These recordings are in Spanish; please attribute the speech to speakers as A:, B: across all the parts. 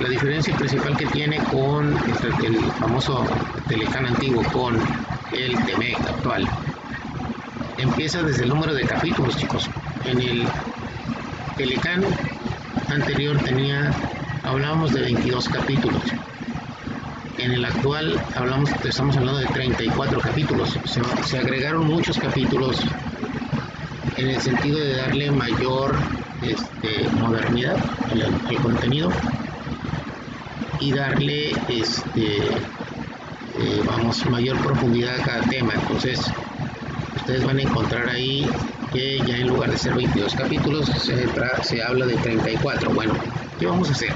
A: la diferencia principal que tiene con el famoso Telecán antiguo con el TMEC actual empieza desde el número de capítulos, chicos. En el Telecán anterior hablábamos de 22 capítulos. En el actual estamos hablando de 34 capítulos. Se agregaron muchos capítulos en el sentido de darle mayor modernidad al contenido y darle mayor profundidad a cada tema. Entonces ustedes van a encontrar ahí que ya en lugar de ser 22 capítulos se habla de 34. Bueno, ¿qué vamos a hacer?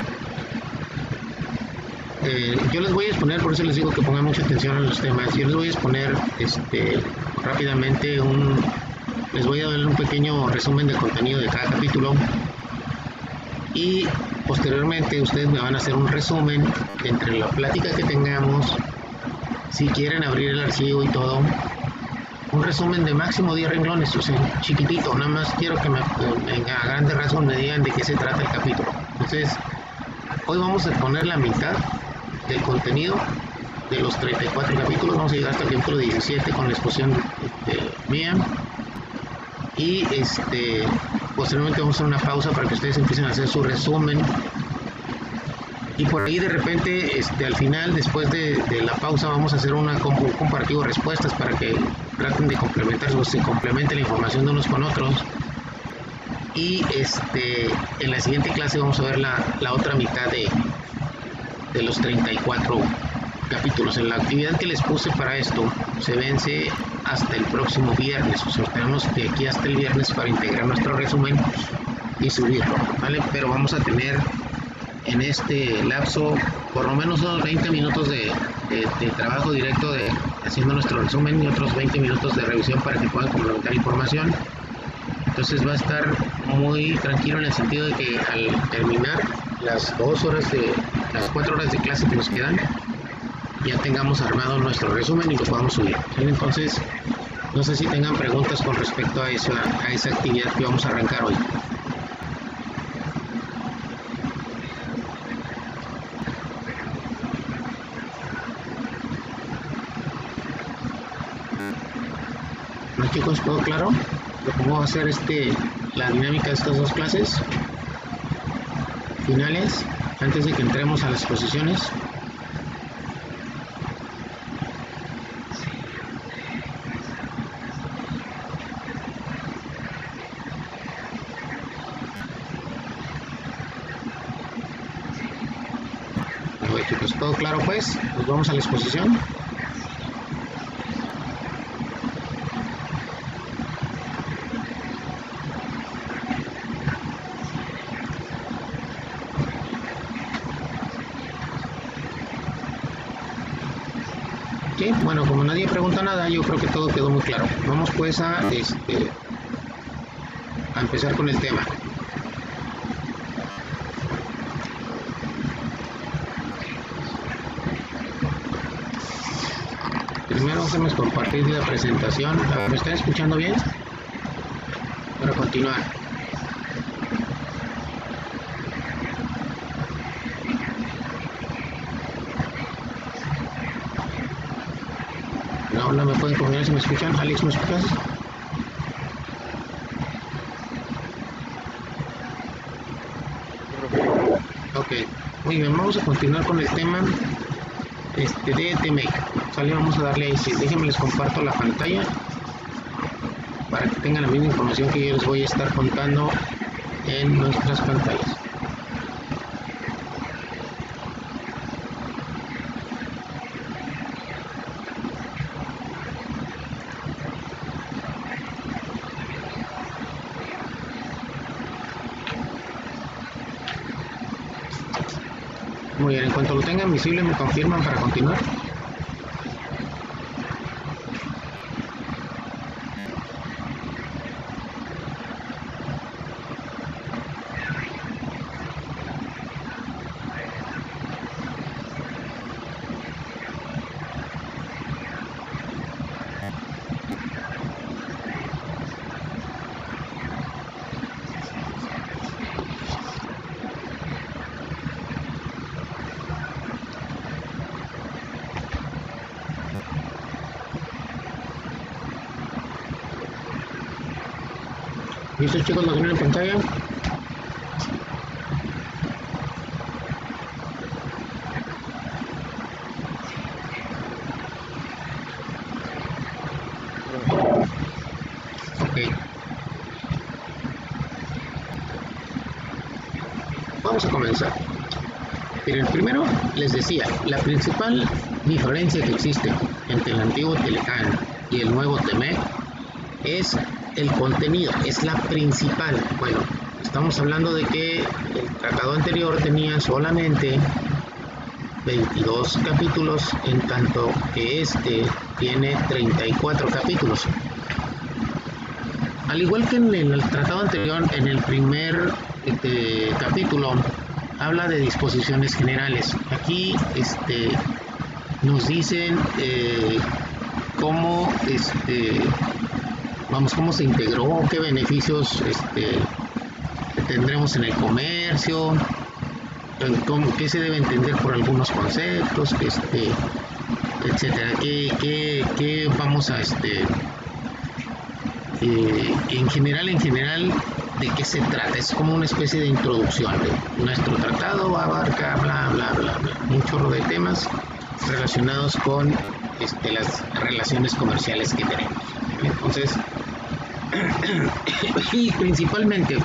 A: Yo les voy a exponer, por eso les digo que pongan mucha atención a los temas. Yo les voy a exponer rápidamente les voy a dar un pequeño resumen del contenido de cada capítulo y posteriormente ustedes me van a hacer un resumen entre la plática que tengamos. Si quieren abrir el archivo y todo, un resumen de máximo 10 renglones, o sea, chiquitito. Nada más quiero que a grandes rasgos me digan de qué se trata el capítulo. Entonces, hoy vamos a poner la mitad del contenido de los 34 capítulos. Vamos a llegar hasta el capítulo 17 con la exposición mía. Y posteriormente vamos a hacer una pausa para que ustedes empiecen a hacer su resumen. Y por ahí de repente, al final, después de la pausa, vamos a hacer un comparativo de respuestas para que traten de complementar o se complemente la información de unos con otros. Y en la siguiente clase vamos a ver la otra mitad de los 34 capítulos. En la actividad que les puse para esto se vence hasta el próximo viernes. O sea, tenemos de aquí hasta el viernes para integrar nuestro resumen y subirlo, ¿vale? Pero vamos a tener en este lapso por lo menos unos 20 minutos de trabajo directo haciendo nuestro resumen y otros 20 minutos de revisión para que puedan complementar información. Entonces va a estar muy tranquilo en el sentido de que al terminar las 4 horas de clase que nos quedan, ya tengamos armado nuestro resumen y lo podamos subir. Entonces, no sé si tengan preguntas con respecto a esa actividad que vamos a arrancar hoy. ¿No, chicos? ¿Todo claro? ¿Cómo va a ser la dinámica de estas dos clases finales antes de que entremos a las exposiciones? Bueno, chicos, ¿todo claro pues? Nos vamos a la exposición. Bueno, como nadie pregunta nada, yo creo que todo quedó muy claro. Vamos pues a empezar con el tema. Primero vamos a compartir la presentación. ¿Me están escuchando bien? Para continuar. Hola, ¿me pueden confirmar si me escuchan? Alex, ¿me escuchas? Ok, muy bien, vamos a continuar con el tema de TMEC. ¿Sale? Vamos a darle ahí, sí. Déjenme les comparto la pantalla para que tengan la misma información que yo les voy a estar contando en nuestras pantallas. Muy bien, en cuanto lo tengan visible me confirman para continuar. ¿Listos, chicos? ¿Lo tienen en pantalla? Ok. Vamos a comenzar. Miren, primero les decía, la principal diferencia que existe entre el antiguo Telecán y el nuevo TEMEC es el contenido, es la principal. Bueno, estamos hablando de que el tratado anterior tenía solamente 22 capítulos, en tanto que este tiene 34 capítulos. Al igual que en el tratado anterior, en el primer capítulo habla de disposiciones generales. Aquí nos dicen cómo cómo se integró, qué beneficios tendremos en el comercio, qué se debe entender por algunos conceptos, etcétera, qué vamos a en general, ¿de qué se trata? Es como una especie de introducción. Nuestro tratado abarca bla bla bla bla, un chorro de temas relacionados con las relaciones comerciales que tenemos. Entonces, y principalmente,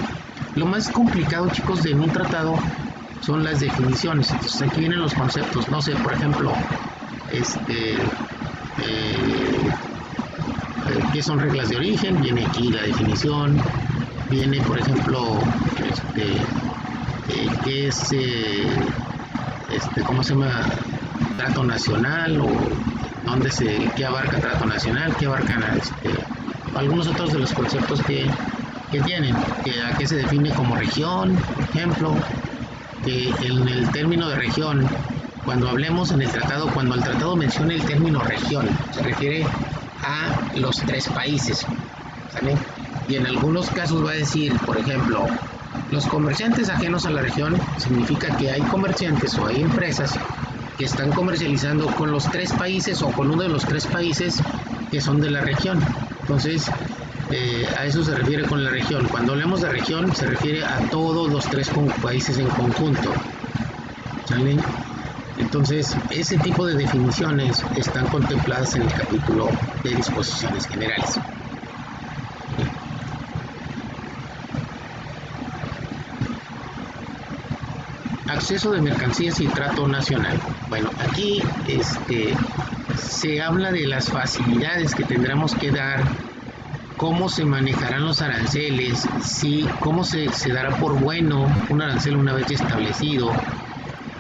A: lo más complicado, chicos, de un tratado son las definiciones. Entonces aquí vienen los conceptos, no sé, por ejemplo, qué son reglas de origen, viene aquí la definición, viene por ejemplo qué es ¿cómo se llama? Trato nacional, o qué abarca trato nacional, qué abarcan algunos otros de los conceptos que tienen, a qué se define como región, por ejemplo, en el término de región, cuando hablemos en el tratado, cuando el tratado menciona el término región, se refiere a los 3 países, ¿sale? Y en algunos casos va a decir, por ejemplo, los comerciantes ajenos a la región, significa que hay comerciantes o hay empresas que están comercializando con los 3 países o con uno de los 3 países que son de la región. Entonces, a eso se refiere con la región. Cuando hablamos de región, se refiere a todos los 3 países en conjunto, ¿sale? Entonces, ese tipo de definiciones están contempladas en el capítulo de disposiciones generales. Acceso de mercancías y trato nacional. Bueno, aquí se habla de las facilidades que tendremos que dar, cómo se manejarán los aranceles, cómo se dará por bueno un arancel una vez establecido,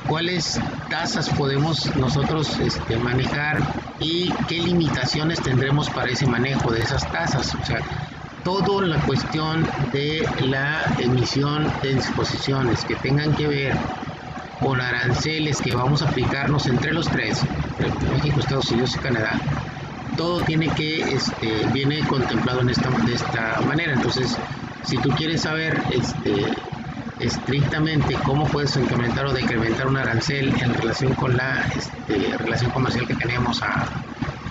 A: cuáles tasas podemos nosotros manejar y qué limitaciones tendremos para ese manejo de esas tasas. O sea, toda la cuestión de la emisión de disposiciones que tengan que ver con aranceles que vamos a aplicarnos entre los 3, México, Estados Unidos y Canadá, todo tiene que viene contemplado de esta manera. Entonces, si tú quieres saber estrictamente cómo puedes incrementar o decrementar un arancel en relación con la relación comercial que tenemos a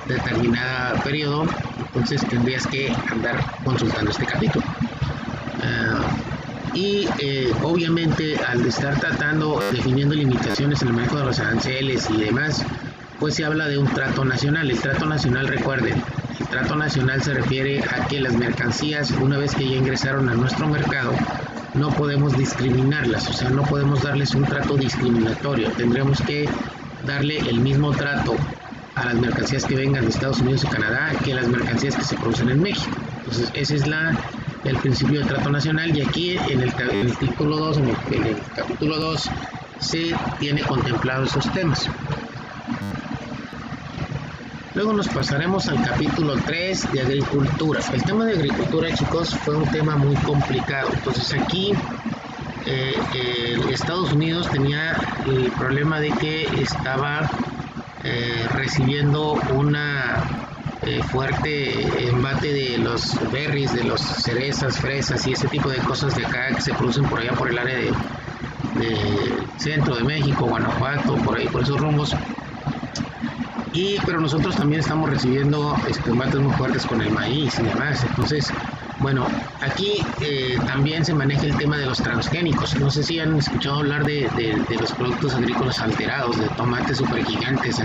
A: determinado periodo, entonces tendrías que andar consultando este capítulo. Obviamente, al estar definiendo limitaciones en el manejo de los aranceles y demás, pues se habla de un trato nacional. El trato nacional, recuerden, el trato nacional se refiere a que las mercancías, una vez que ya ingresaron a nuestro mercado, no podemos discriminarlas, o sea, no podemos darles un trato discriminatorio. Tendremos que darle el mismo trato a las mercancías que vengan de Estados Unidos y Canadá que las mercancías que se producen en México. Entonces, ese es el principio de trato nacional, y aquí en el título 2, en el capítulo 2, se tiene contemplado esos temas. Luego nos pasaremos al capítulo 3 de agricultura. El tema de agricultura, chicos, fue un tema muy complicado. Entonces aquí Estados Unidos tenía el problema de que estaba recibiendo una fuerte embate de los berries, de los cerezas, fresas y ese tipo de cosas de acá que se producen por allá por el área de centro de México, Guanajuato, por ahí, por esos rumbos. Pero nosotros también estamos recibiendo embates muy fuertes con el maíz y demás. Entonces, Bueno, aquí también se maneja el tema de los transgénicos. No sé si han escuchado hablar de los productos agrícolas alterados, de tomates supergigantes,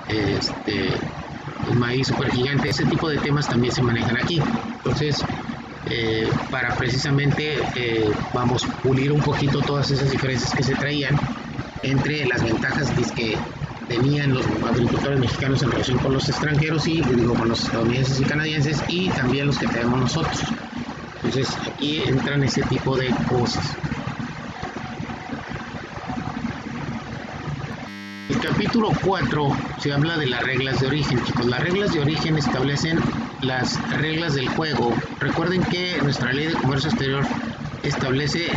A: el maíz supergigante. Ese tipo de temas también se manejan aquí. Entonces, para precisamente, vamos, pulir un poquito todas esas diferencias que se traían entre las ventajas que tenían los agricultores mexicanos en relación con los extranjeros y digo con los estadounidenses y canadienses, y también los que tenemos nosotros. Entonces aquí entran ese tipo de cosas. El capítulo 4 se habla de las reglas de origen, chicos. Las reglas de origen establecen las reglas del juego. Recuerden que nuestra ley de comercio exterior establece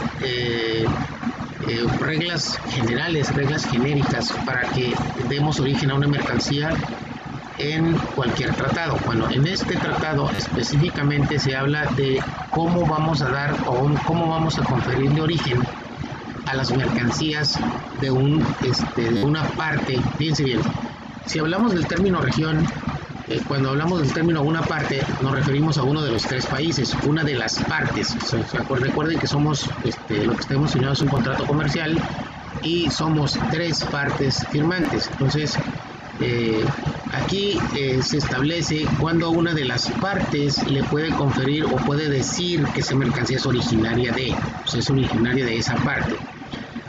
A: reglas generales, reglas genéricas para que demos origen a una mercancía en cualquier tratado. Bueno, en este tratado específicamente se habla de cómo vamos a dar o cómo vamos a conferir de origen a las mercancías de una parte. Fíjense bien, si hablamos del término región, cuando hablamos del término una parte, nos referimos a uno de los tres países, una de las partes. Recuerden que somos, lo que estamos señalando es un contrato comercial y somos tres partes firmantes. Entonces, aquí se establece cuando una de las partes le puede conferir o puede decir que esa mercancía es originaria es originaria de esa parte.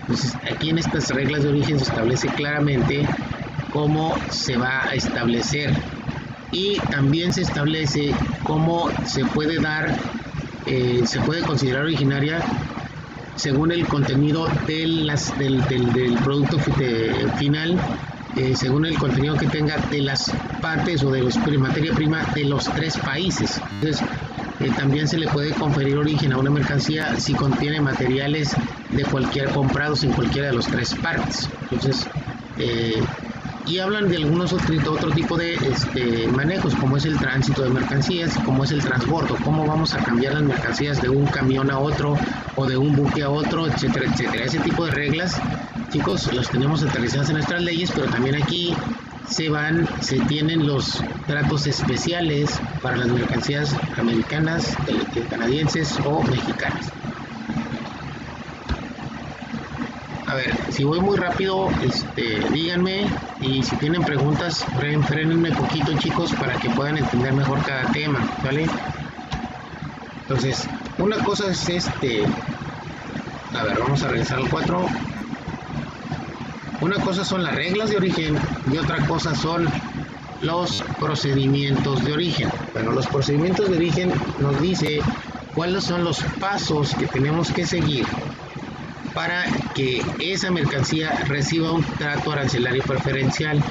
A: Entonces, aquí en estas reglas de origen se establece claramente cómo se va a establecer, y también se establece cómo se puede dar, se puede considerar originaria según el contenido del producto final, según el contenido que tenga de las partes o de materia prima de los tres países. Entonces, también se le puede conferir origen a una mercancía si contiene materiales de comprados en cualquiera de los tres partes. Entonces, y hablan de algunos otro tipo de manejos, como es el tránsito de mercancías, como es el transbordo, cómo vamos a cambiar las mercancías de un camión a otro o de un buque a otro, etcétera, etcétera. Ese tipo de reglas, chicos, los tenemos aterrizadas en nuestras leyes, pero también aquí se tienen los tratos especiales para las mercancías americanas, canadienses o mexicanas. A ver, si voy muy rápido, díganme, y si tienen preguntas, frenenme poquito, chicos, para que puedan entender mejor cada tema, ¿vale? Entonces, una cosa es a ver, vamos a regresar al 4. Una cosa son las reglas de origen y otra cosa son los procedimientos de origen. Bueno, los procedimientos de origen nos dice cuáles son los pasos que tenemos que seguir para que esa mercancía reciba un trato arancelario preferencial,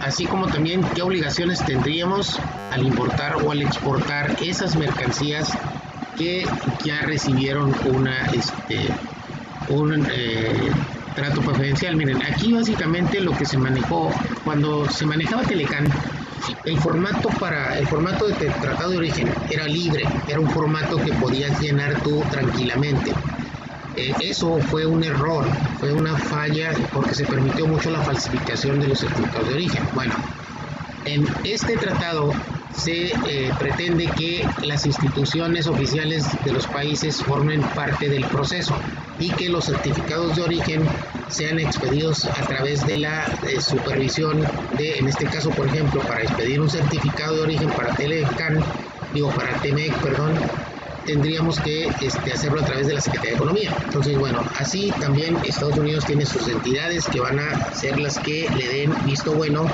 A: así como también qué obligaciones tendríamos al importar o al exportar esas mercancías que ya recibieron un trato preferencial. Miren, aquí básicamente lo que se manejó cuando se manejaba Telecán, el formato de tratado de origen era libre, era un formato que podías llenar tú tranquilamente. Eso fue un error, fue una falla, porque se permitió mucho la falsificación de los certificados de origen. Bueno, en este tratado se pretende que las instituciones oficiales de los países formen parte del proceso y que los certificados de origen sean expedidos a través de la supervisión en este caso, por ejemplo, para expedir un certificado de origen para TEMEC, tendríamos que hacerlo a través de la Secretaría de Economía. Entonces, bueno, así también Estados Unidos tiene sus entidades que van a ser las que le den visto bueno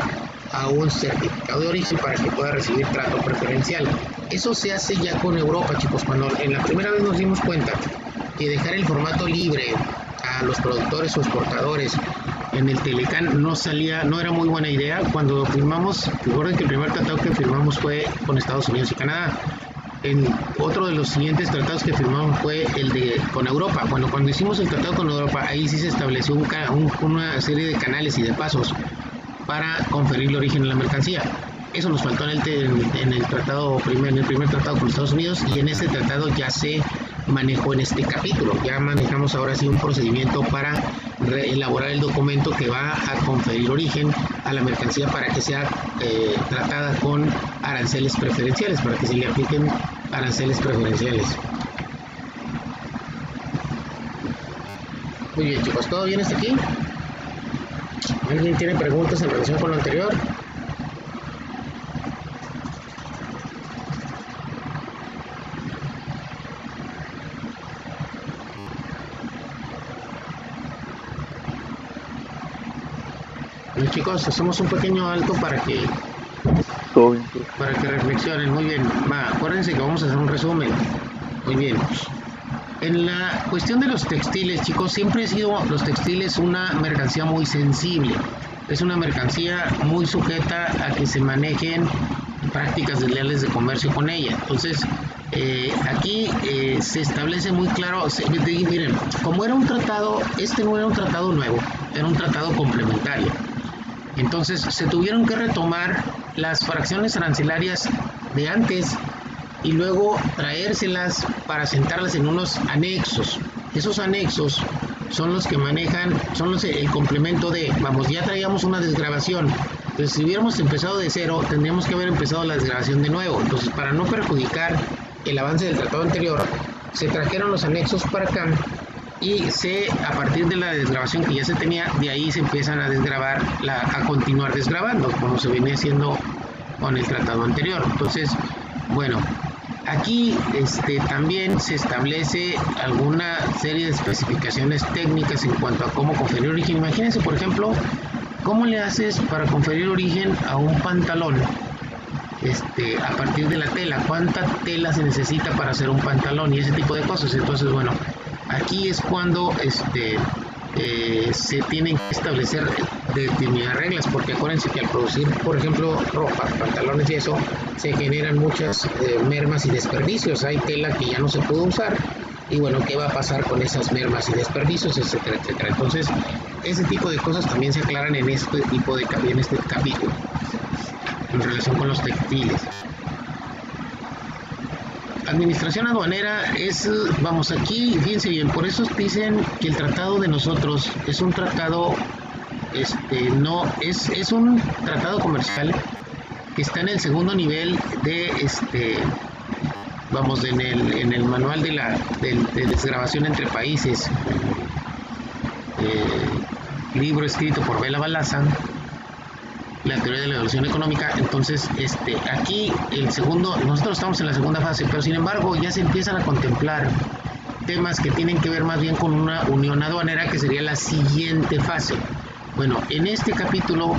A: a un certificado de origen para que pueda recibir trato preferencial. Eso se hace ya con Europa, chicos. Cuando en la primera vez nos dimos cuenta que dejar el formato libre a los productores o exportadores en el Telecán no era muy buena idea. Cuando firmamos, recuerden que el primer tratado que firmamos fue con Estados Unidos y Canadá. Otro de los siguientes tratados que firmamos fue con Europa. Bueno, cuando hicimos el tratado con Europa, ahí sí se estableció una serie de canales y de pasos para conferirle origen a la mercancía. Eso nos faltó en el primer tratado con Estados Unidos, y en este tratado ya se manejó en este capítulo. Ya manejamos ahora sí un procedimiento para elaborar el documento que va a conferir origen a la mercancía para que sea tratada con aranceles preferenciales, para que se le apliquen aranceles preferenciales. Muy bien, chicos, ¿todo bien hasta aquí? ¿Alguien tiene preguntas en relación con lo anterior? Bueno, chicos, hacemos un pequeño alto para que reflexionen. Muy bien, acuérdense que vamos a hacer un resumen. Muy bien. En la cuestión de los textiles, chicos, siempre han sido los textiles una mercancía muy sensible. Es una mercancía muy sujeta a que se manejen prácticas desleales de comercio con ella. Entonces, aquí se establece muy claro, miren, como era un tratado, este no era un tratado nuevo, era un tratado complementario. Entonces, se tuvieron que retomar las fracciones arancelarias de antes y luego traérselas para sentarlas en unos anexos. Esos anexos son los que manejan, son el complemento de, vamos, ya traíamos una desgravación. Entonces, si hubiéramos empezado de cero, tendríamos que haber empezado la desgravación de nuevo. Entonces, para no perjudicar el avance del tratado anterior, se trajeron los anexos para acá y a partir de la desgravación que ya se tenía, de ahí se empiezan a desgravar, a continuar desgravando, como se venía haciendo con el tratado anterior. Entonces, bueno, aquí también se establece alguna serie de especificaciones técnicas en cuanto a cómo conferir origen. Imagínense, por ejemplo, cómo le haces para conferir origen a un pantalón a partir de la tela, cuánta tela se necesita para hacer un pantalón y ese tipo de cosas. Entonces, bueno, aquí es cuando se tienen que establecer determinadas reglas, porque acuérdense que al producir, por ejemplo, ropa, pantalones y eso, se generan muchas mermas y desperdicios. Hay tela que ya no se puede usar y bueno, ¿qué va a pasar con esas mermas y desperdicios, etcétera, etcétera? Entonces, ese tipo de cosas también se aclaran en este capítulo en relación con los textiles. Administración aduanera es, vamos, aquí, fíjense bien, por eso dicen que el tratado de nosotros es un tratado, no, es un tratado comercial que está en el segundo nivel de, vamos, en el manual de desgravación entre países, libro escrito por Bela Balaza, la teoría de la evolución económica. Entonces, aquí nosotros estamos en la segunda fase, pero sin embargo ya se empiezan a contemplar temas que tienen que ver más bien con una unión aduanera, que sería la siguiente fase. Bueno, en este capítulo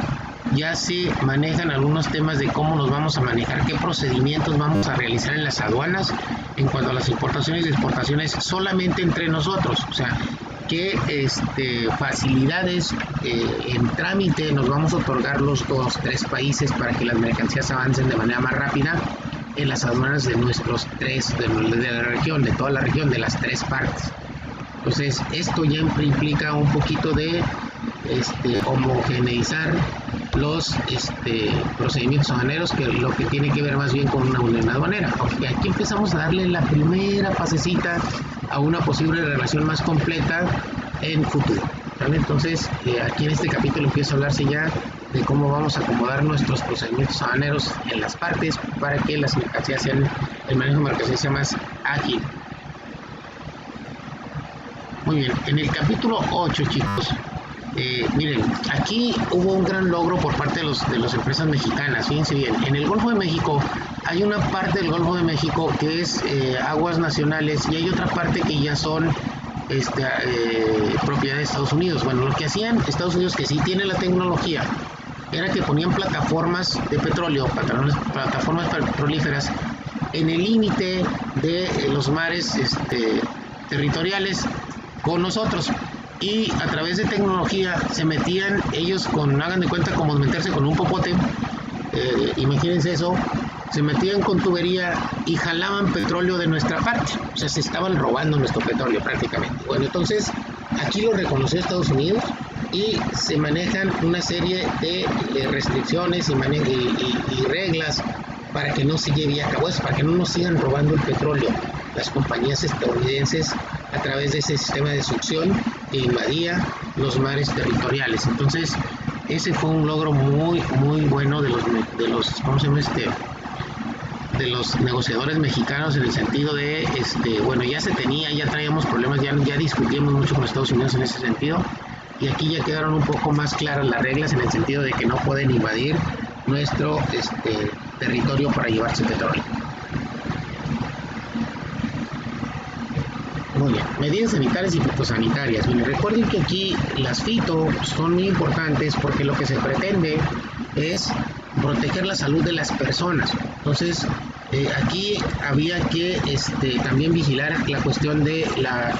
A: ya se manejan algunos temas de cómo nos vamos a manejar, qué procedimientos vamos a realizar en las aduanas en cuanto a las importaciones y exportaciones solamente entre nosotros, o sea, qué facilidades en trámite nos vamos a otorgar los tres países para que las mercancías avancen de manera más rápida en las aduanas de nuestros de la región, de toda la región, de las tres partes. Entonces, esto ya implica un poquito de homogeneizar los procedimientos aduaneros, que lo que tiene que ver más bien con una unión aduanera. Porque aquí empezamos a darle la primera pasecita a una posible relación más completa en futuro, ¿vale? Entonces, aquí en este capítulo empieza a hablarse ya de cómo vamos a acomodar nuestros procedimientos aduaneros en las partes para que las mercancías el manejo de mercancías sea más ágil. Muy bien, en el capítulo 8, chicos, miren, aquí hubo un gran logro por parte de las empresas mexicanas. Fíjense bien, en el Golfo de México hay una parte del Golfo de México que es aguas nacionales y hay otra parte que ya son propiedad de Estados Unidos. Bueno, lo que hacían Estados Unidos, que sí tiene la tecnología, era que ponían plataformas de petróleo, plataformas petrolíferas en el límite de los mares territoriales con nosotros, y a través de tecnología se metían ellos hagan de cuenta como meterse con un popote, imagínense eso, se metían con tubería y jalaban petróleo de nuestra parte, o sea, se estaban robando nuestro petróleo prácticamente. Bueno, entonces aquí lo reconoció Estados Unidos y se manejan una serie de restricciones y reglas para que no se lleve a cabo eso, para que no nos sigan robando el petróleo las compañías estadounidenses a través de ese sistema de succión que invadía los mares territoriales. Entonces, ese fue un logro muy, muy bueno de los ¿cómo se llama? de los negociadores mexicanos en el sentido de, bueno, ya traíamos problemas, ya discutíamos mucho con Estados Unidos en ese sentido, y aquí ya quedaron un poco más claras las reglas en el sentido de que no pueden invadir nuestro territorio para llevarse petróleo. Muy bien, medidas sanitarias y fitosanitarias. Bien, recuerden que aquí las fito son muy importantes porque lo que se pretende es proteger la salud de las personas. Entonces, aquí había que también vigilar la cuestión de la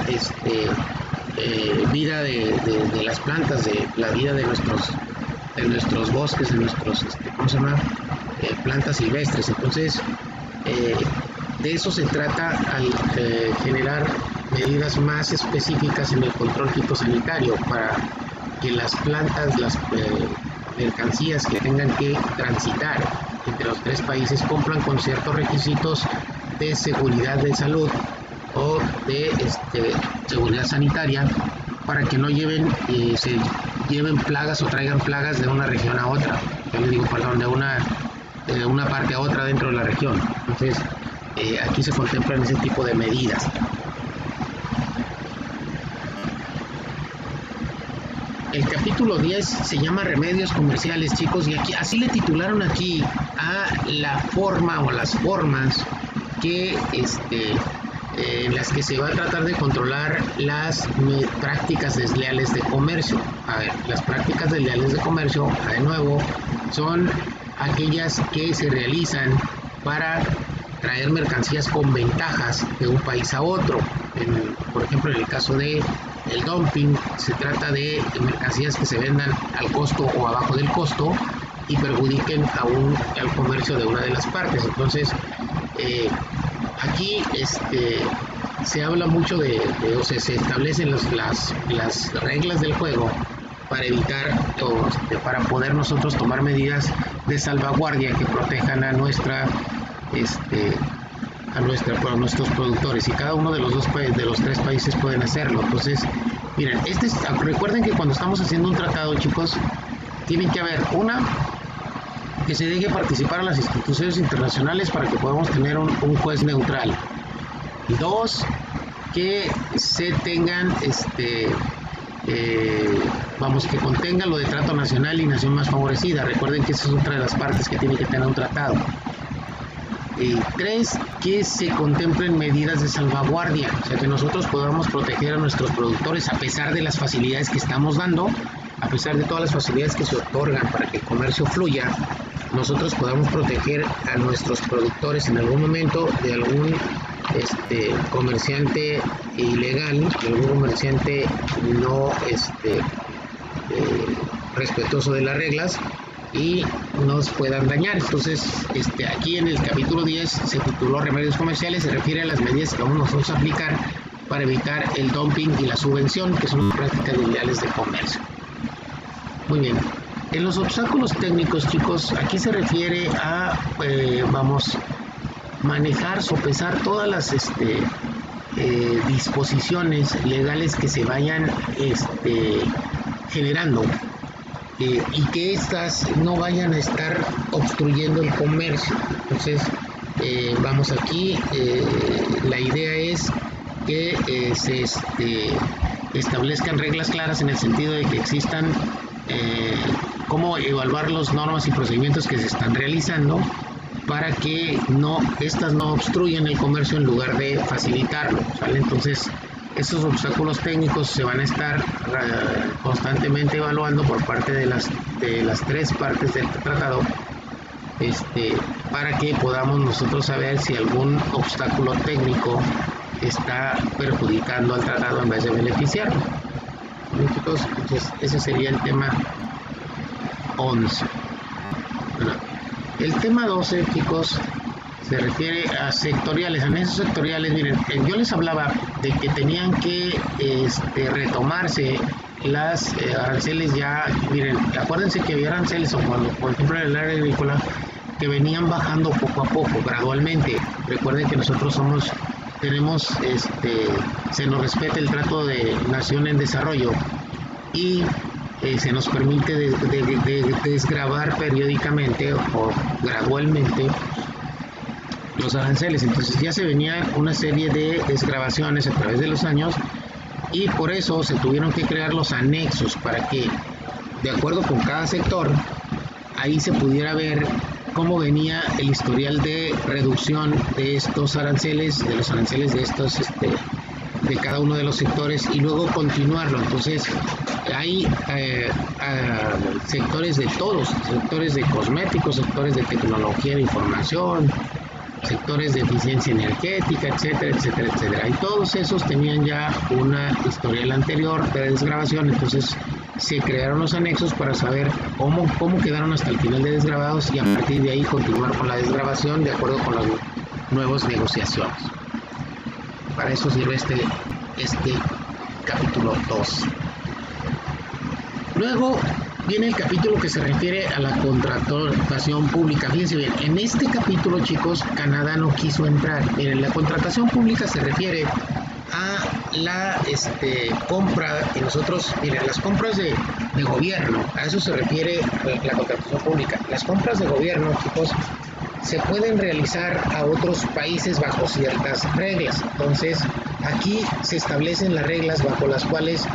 A: vida de las plantas, de la vida de nuestros bosques, de nuestros, ¿cómo se llama? Plantas silvestres. Entonces, de eso se trata al generar medidas más específicas en el control fitosanitario para que las plantas, las mercancías que tengan que transitar entre los tres países cumplan con ciertos requisitos de seguridad de salud o de seguridad sanitaria para que no se lleven plagas o traigan plagas de una región a otra. Yo le digo, perdón, de una parte a otra dentro de la región. Entonces, aquí se contemplan ese tipo de medidas. El capítulo 10 se llama Remedios Comerciales, chicos, y aquí así le titularon aquí a la forma o las formas que en las que se va a tratar de controlar las prácticas desleales de comercio. A ver, las prácticas desleales de comercio, de nuevo, son aquellas que se realizan para traer mercancías con ventajas de un país a otro. Por ejemplo, en el caso de el dumping, se trata de mercancías que se vendan al costo o abajo del costo y perjudiquen al comercio de una de las partes. Entonces, aquí se habla mucho o se establecen las reglas del juego para evitar para poder nosotros tomar medidas de salvaguardia que protejan a nuestros productores, y cada uno de los tres países pueden hacerlo. Entonces, miren, recuerden que cuando estamos haciendo un tratado, chicos, tienen que haber que se deje participar a las instituciones internacionales para que podamos tener un juez neutral. 2, que se tengan que contenga lo de trato nacional y nación más favorecida. Recuerden que esa es otra de las partes que tiene que tener un tratado. 3, que se contemplen medidas de salvaguardia, o sea, que nosotros podamos proteger a nuestros productores a pesar de las facilidades que estamos dando, a pesar de todas las facilidades que se otorgan para que el comercio fluya, nosotros podamos proteger a nuestros productores en algún momento de algún comerciante ilegal, de algún comerciante no respetuoso de las reglas y nos puedan dañar. Entonces, aquí en el capítulo 10 se tituló Remedios Comerciales, se refiere a las medidas que vamos nosotros a aplicar para evitar el dumping y la subvención, que son prácticas desleales de comercio. Muy bien. En los obstáculos técnicos, chicos, aquí se refiere a, manejar, sopesar todas las disposiciones legales que se vayan generando, y que estas no vayan a estar obstruyendo el comercio. Entonces, aquí, la idea es que se establezcan reglas claras en el sentido de que existan cómo evaluar las normas y procedimientos que se están realizando para que estas no obstruyan el comercio en lugar de facilitarlo, ¿sale? Entonces, esos obstáculos técnicos se van a estar constantemente evaluando por parte de las tres partes del tratado, para que podamos nosotros saber si algún obstáculo técnico está perjudicando al tratado en vez de beneficiarlo. Chicos, entonces ese sería el tema 11. Bueno, el tema 12, chicos, se refiere a sectoriales. En esos sectoriales, miren, yo les hablaba de que tenían que retomarse las aranceles ya. Miren, acuérdense que había aranceles, o cuando, por ejemplo, en el área agrícola, que venían bajando poco a poco, gradualmente. Recuerden que nosotros se nos respeta el trato de nación en desarrollo y se nos permite desgravar periódicamente o gradualmente los aranceles. Entonces ya se venía una serie de desgravaciones a través de los años y por eso se tuvieron que crear los anexos para que, de acuerdo con cada sector, ahí se pudiera ver cómo venía el historial de reducción de estos aranceles, de los aranceles de estos, de cada uno de los sectores y luego continuarlo. Entonces hay sectores de todos, sectores de cosméticos, sectores de tecnología de información, sectores de eficiencia energética, etcétera, etcétera, etcétera. Y todos esos tenían ya una historial anterior de desgravación, entonces se crearon los anexos para saber cómo quedaron hasta el final de desgravados y a partir de ahí continuar con la desgravación de acuerdo con las nuevas negociaciones. Para eso sirve este capítulo 2. Luego viene el capítulo que se refiere a la contratación pública. Fíjense bien, en este capítulo, chicos, Canadá no quiso entrar. Miren, la contratación pública se refiere a la compra que nosotros, miren, las compras de gobierno, a eso se refiere la contratación pública. Las compras de gobierno, chicos, se pueden realizar a otros países bajo ciertas reglas. Entonces, aquí se establecen las reglas bajo las cuales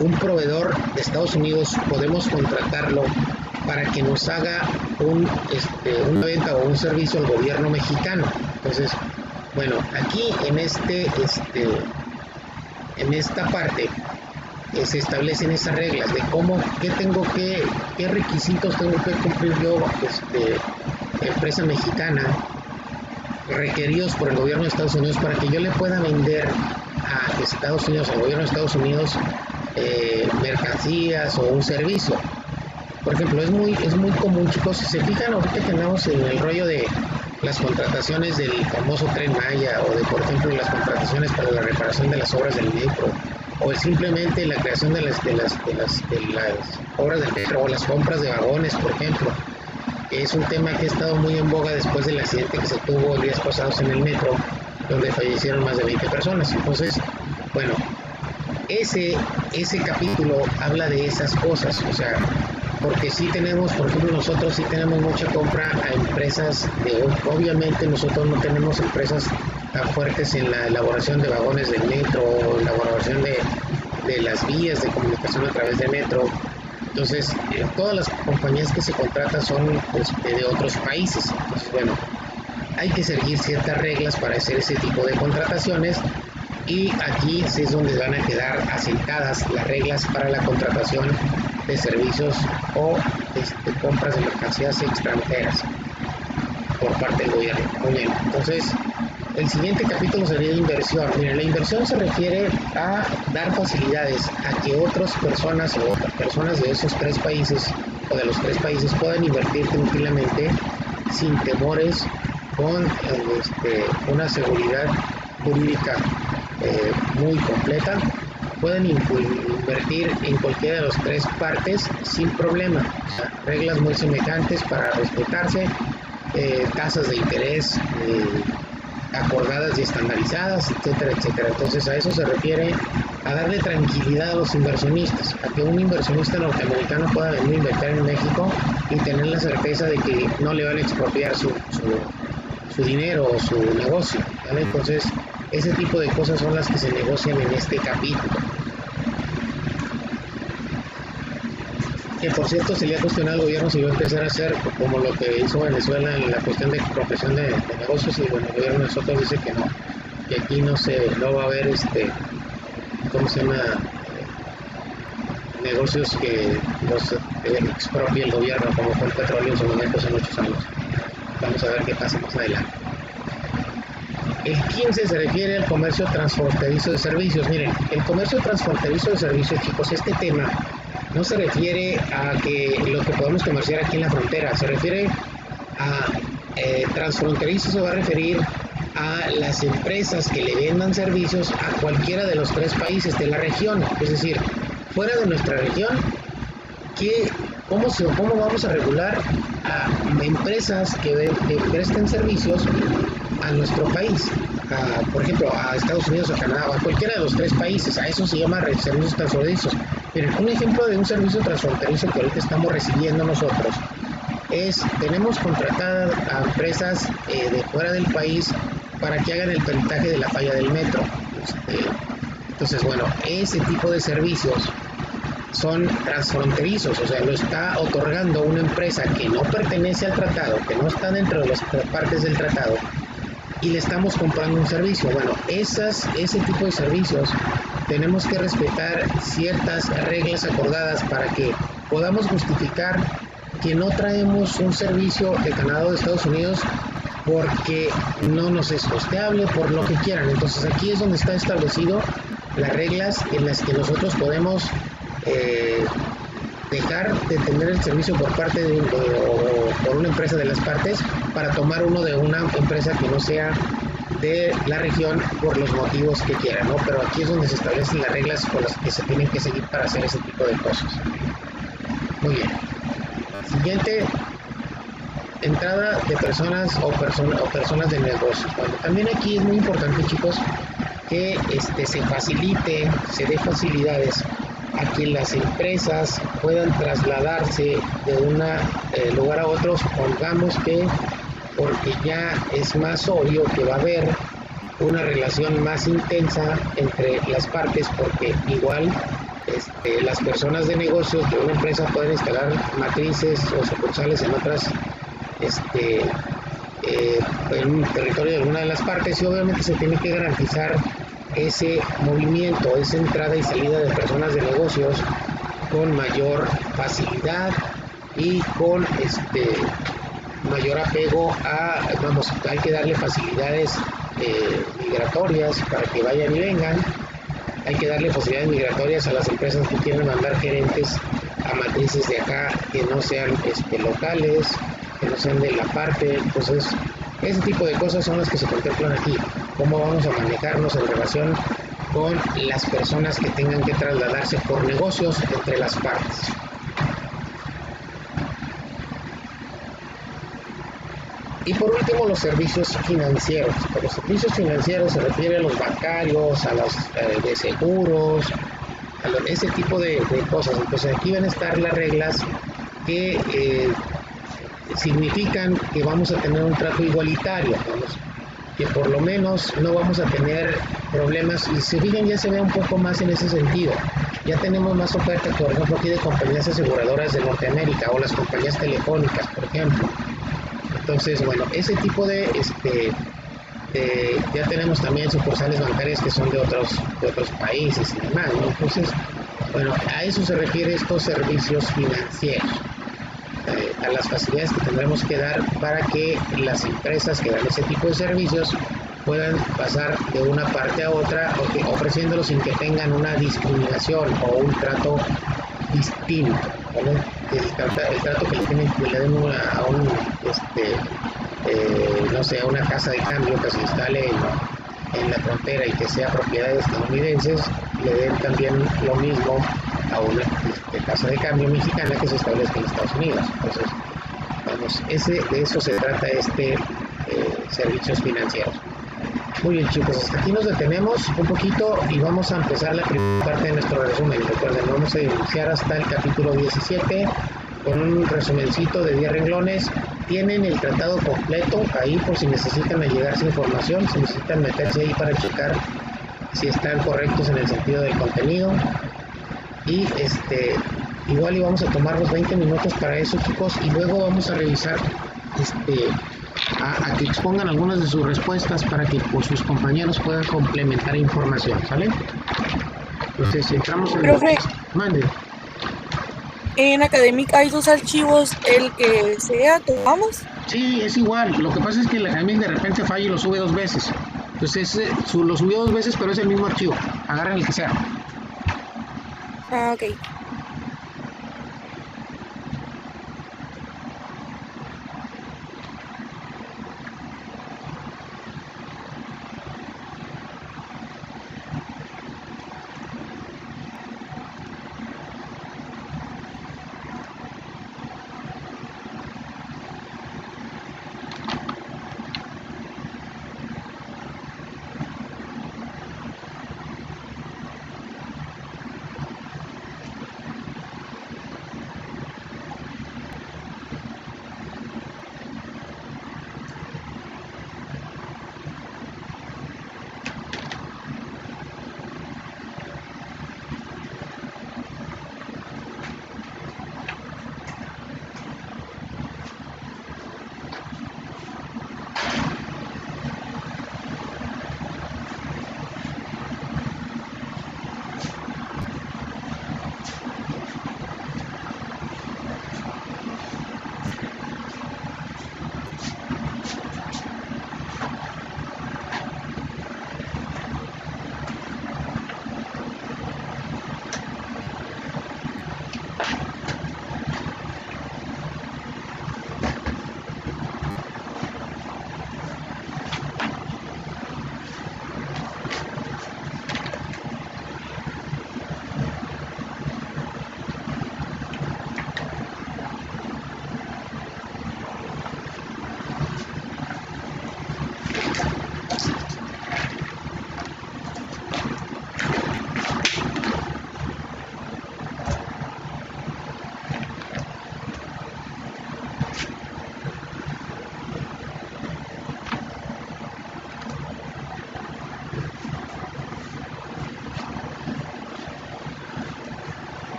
A: un proveedor de Estados Unidos podemos contratarlo para que nos haga una venta o un servicio al gobierno mexicano. Entonces, bueno, aquí en esta parte se establecen esas reglas de qué requisitos tengo que cumplir yo, empresa mexicana, requeridos por el gobierno de Estados Unidos para que yo le pueda vender a Estados Unidos, al gobierno de Estados Unidos, mercancías o un servicio. Por ejemplo, es muy común, chicos, si se fijan, ahorita que andamos en el rollo de las contrataciones del famoso Tren Maya o de, por ejemplo, las contrataciones para la reparación de las obras del metro o simplemente la creación de las obras del metro o las compras de vagones, por ejemplo. Es un tema que ha estado muy en boga después del accidente que se tuvo días pasados en el metro, donde fallecieron más de 20 personas. Entonces, bueno, ese capítulo habla de esas cosas, o sea, porque sí tenemos, por ejemplo, nosotros sí tenemos mucha compra a empresas obviamente nosotros no tenemos empresas tan fuertes en la elaboración de vagones del metro o elaboración de las vías de comunicación a través de metro. Entonces, todas las compañías que se contratan son de otros países. Entonces, bueno, hay que seguir ciertas reglas para hacer ese tipo de contrataciones y aquí es donde van a quedar asentadas las reglas para la contratación de servicios o compras de mercancías extranjeras por parte del gobierno. Muy bien, entonces el siguiente capítulo sería inversión. Miren, la inversión se refiere a dar facilidades a que otras personas o personas de esos tres países o de los tres países puedan invertir tranquilamente sin temores, con una seguridad jurídica muy completa. Pueden invertir en cualquiera de las tres partes sin problema. O sea, reglas muy semejantes para respetarse, tasas de interés acordadas y estandarizadas, etcétera, etcétera. Entonces a eso se refiere, a darle tranquilidad a los inversionistas, a que un inversionista norteamericano pueda venir a invertir en México y tener la certeza de que no le van a expropiar su dinero o su negocio, ¿vale? Entonces ese tipo de cosas son las que se negocian en este capítulo. Que por cierto se le ha cuestionado al gobierno si iba a empezar a hacer como lo que hizo Venezuela en la cuestión de expropiación de negocios, y bueno, el gobierno de nosotros dice que no, que aquí no va a haber ¿cómo se llama? Negocios que los expropie el gobierno, como fue el petróleo en su momento hace muchos años. Vamos a ver qué pasa más adelante. El 15 se refiere al comercio transfronterizo de servicios. Miren, el comercio transfronterizo de servicios, chicos, este tema no se refiere a que lo que podemos comerciar aquí en la frontera, se refiere a transfronterizo, se va a referir a las empresas que le vendan servicios a cualquiera de los tres países de la región, es decir, fuera de nuestra región, ¿cómo vamos a regular a empresas que presten servicios a nuestro país? Por ejemplo, a Estados Unidos o Canadá, o a cualquiera de los tres países. A eso se llama servicios transfronterizos. Miren, un ejemplo de un servicio transfronterizo que ahorita estamos recibiendo nosotros tenemos contratadas a empresas de fuera del país para que hagan el peritaje de la falla del metro. Entonces, bueno, ese tipo de servicios son transfronterizos, o sea, lo está otorgando una empresa que no pertenece al tratado, que no está dentro de las partes del tratado, y le estamos comprando un servicio. Bueno, ese tipo de servicios tenemos que respetar ciertas reglas acordadas para que podamos justificar que no traemos un servicio de Canadá o de Estados Unidos porque no nos es costeable, por lo que quieran. Entonces aquí es donde está establecido las reglas en las que nosotros podemos dejar de tener el servicio por parte de o por una empresa de las partes para tomar uno de una empresa que no sea de la región por los motivos que quieran, ¿no? Pero aquí es donde se establecen las reglas con las que se tienen que seguir para hacer ese tipo de cosas. Muy bien. Siguiente, entrada de personas o personas de negocio. Bueno, también aquí es muy importante, chicos, que se dé facilidades a que las empresas puedan trasladarse de un lugar a otro. Pongamos que porque ya es más obvio que va a haber una relación más intensa entre las partes, porque igual las personas de negocios de una empresa pueden instalar matrices o sucursales en otras en un territorio de alguna de las partes, y obviamente se tiene que garantizar ese movimiento, esa entrada y salida de personas de negocios con mayor facilidad y con mayor apego hay que darle facilidades migratorias para que vayan y vengan. Hay que darle facilidades migratorias a las empresas que quieren mandar gerentes a matrices de acá que no sean locales, que no sean de la parte. Entonces, ese tipo de cosas son las que se contemplan aquí. Cómo vamos a manejarnos en relación con las personas que tengan que trasladarse por negocios entre las partes. Y por último, los servicios financieros. Los servicios financieros se refiere a los bancarios, a los de seguros, ese tipo de cosas. Entonces aquí van a estar las reglas que significan que vamos a tener un trato igualitario, que por lo menos no vamos a tener problemas. Y si fijan, ya se ve un poco más en ese sentido. Ya tenemos más ofertas, por ejemplo, aquí de compañías aseguradoras de Norteamérica o las compañías telefónicas, por ejemplo. Entonces, bueno, ese tipo ya tenemos también sucursales bancarias que son de otros países y demás, ¿no? Entonces, bueno, a eso se refiere estos servicios financieros, a las facilidades que tendremos que dar para que las empresas que dan ese tipo de servicios puedan pasar de una parte a otra, ofreciéndolos sin que tengan una discriminación o un trato distinto, ¿vale? El trato que le den a un no sé, a una casa de cambio que se instale en la frontera y que sea propiedad de estadounidenses, le den también lo mismo a una casa de cambio mexicana que se establezca en Estados Unidos. Entonces, vamos, de eso se trata servicios financieros. Muy bien, chicos, hasta aquí nos detenemos un poquito y vamos a empezar la primera parte de nuestro resumen. Recuerden, vamos a iniciar hasta el capítulo 17 con un resumencito de 10 renglones. Tienen el tratado completo ahí por si necesitan allegarse información, si necesitan meterse ahí para checar si están correctos en el sentido del contenido. Y igual vamos a tomar los 20 minutos para eso, chicos, y luego vamos a revisar a que expongan algunas de sus respuestas para que pues, sus compañeros puedan complementar información, ¿sale? Entonces, si entramos en...
B: Profe,
A: Mande.
B: en Academic hay dos archivos, el que sea, tomamos.
A: Sí, es igual. Lo que pasa es que el Academic de repente falla y lo sube 2 veces. Entonces, lo subió 2 veces, pero es el mismo archivo. Agarren el que sea.
B: Ah, ok.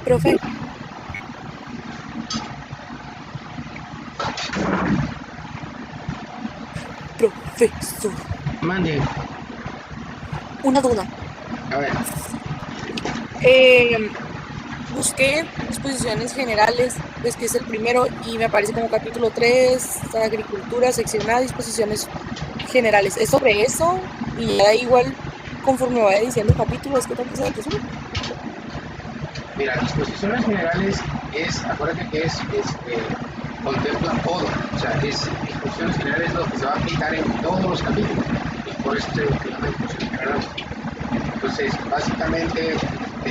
B: Profe, profesor,
A: Mande.
B: una duda.
A: A ver.
B: Busqué disposiciones generales, es que es el primero, y me aparece como capítulo 3 agricultura, sección A, disposiciones generales. ¿Es sobre eso? Y ya igual, conforme vaya diciendo el capítulo, es que tanto se resumen.
A: Mira, disposiciones generales es, acuérdate que contempla todo, o sea, es disposiciones generales lo que se va a aplicar en todos los capítulos, y por eso se llama disposiciones generales. Entonces, básicamente,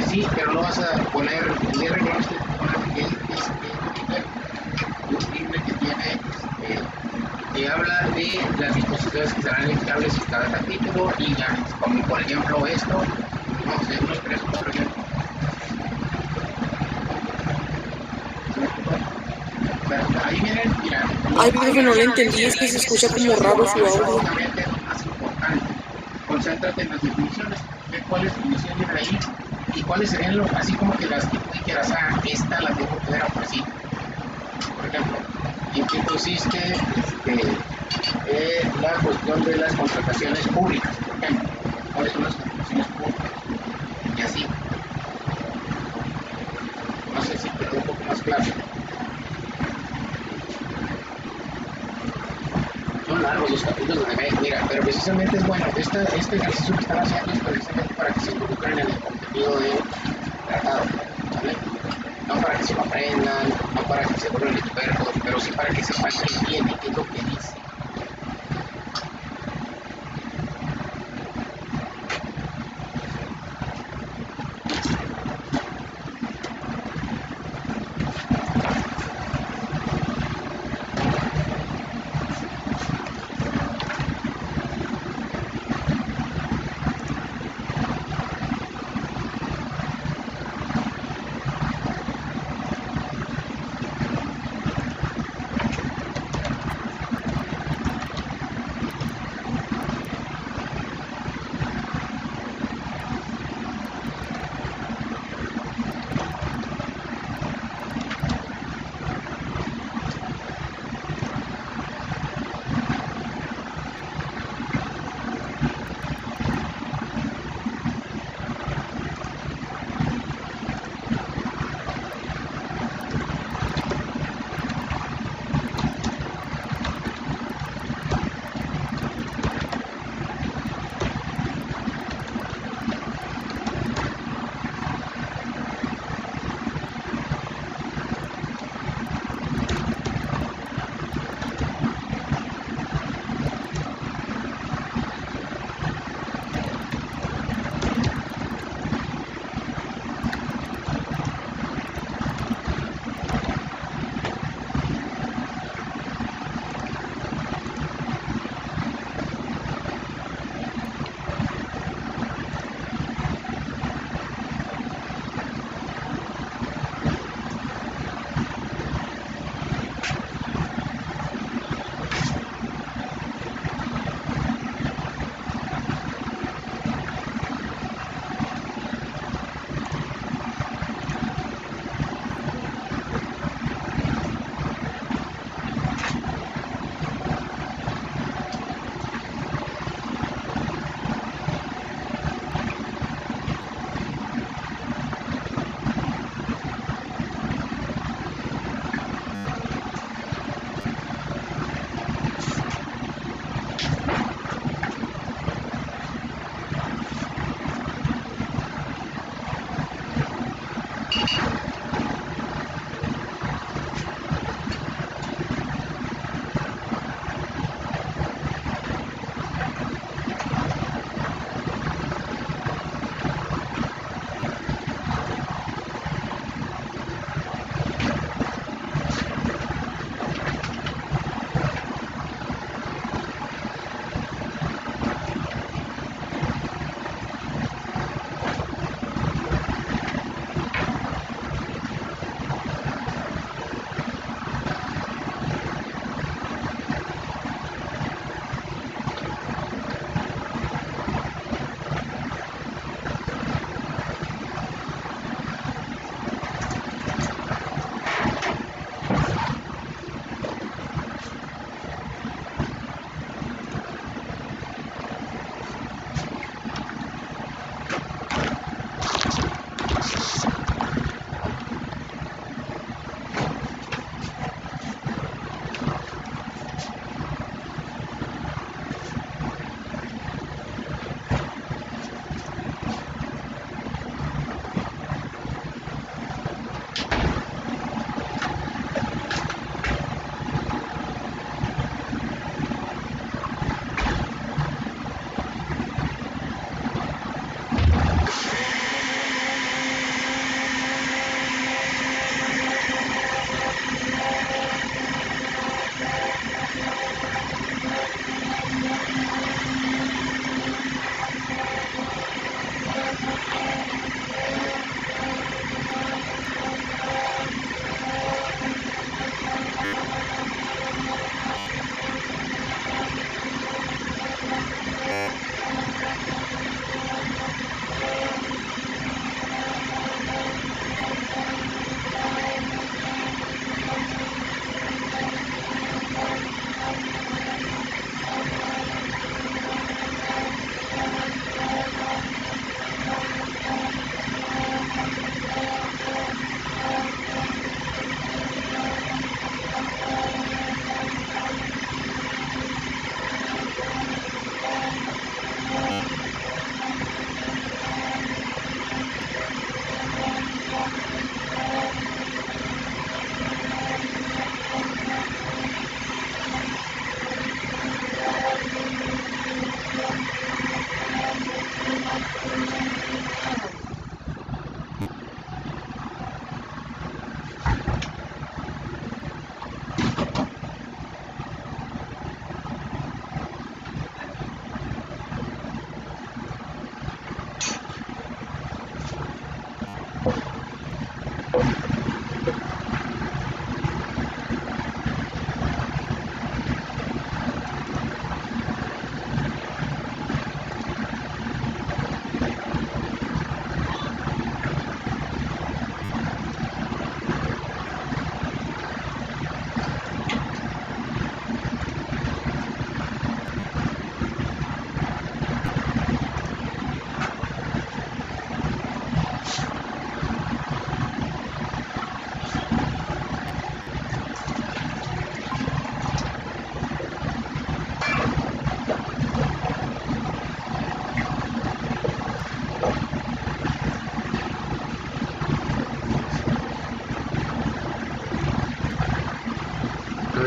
A: sí, pero no vas a poner 10 renglones un libre que tiene, que habla de las disposiciones que serán aplicables en cada capítulo, y ya, como por ejemplo esto, no sé, unos 3 o 4 ejemplos. Ahí vienen, mira,
B: Ay, profe, no lo entendí, es que se escucha como raro su audio.
A: básicamente es lo más importante. Concéntrate en las definiciones, ve cuáles definiciones vienen ahí y cuáles serían así como que las que tú dijeras, esta la tengo que ver por así. Por ejemplo, ¿en qué consiste la cuestión de las contrataciones públicas? Por ejemplo, ¿cuáles son las contrataciones públicas? Y así, no sé si quedó un poco más claro. Son largos los capítulos de bebé, mira, pero precisamente es bueno, este ejercicio que están haciendo es precisamente para que se involucren en el contenido del tratado, ¿vale? No para que se lo aprendan, no para que se vuelvan expertos, pero sí para que sepan qué viene, qué es lo que dice.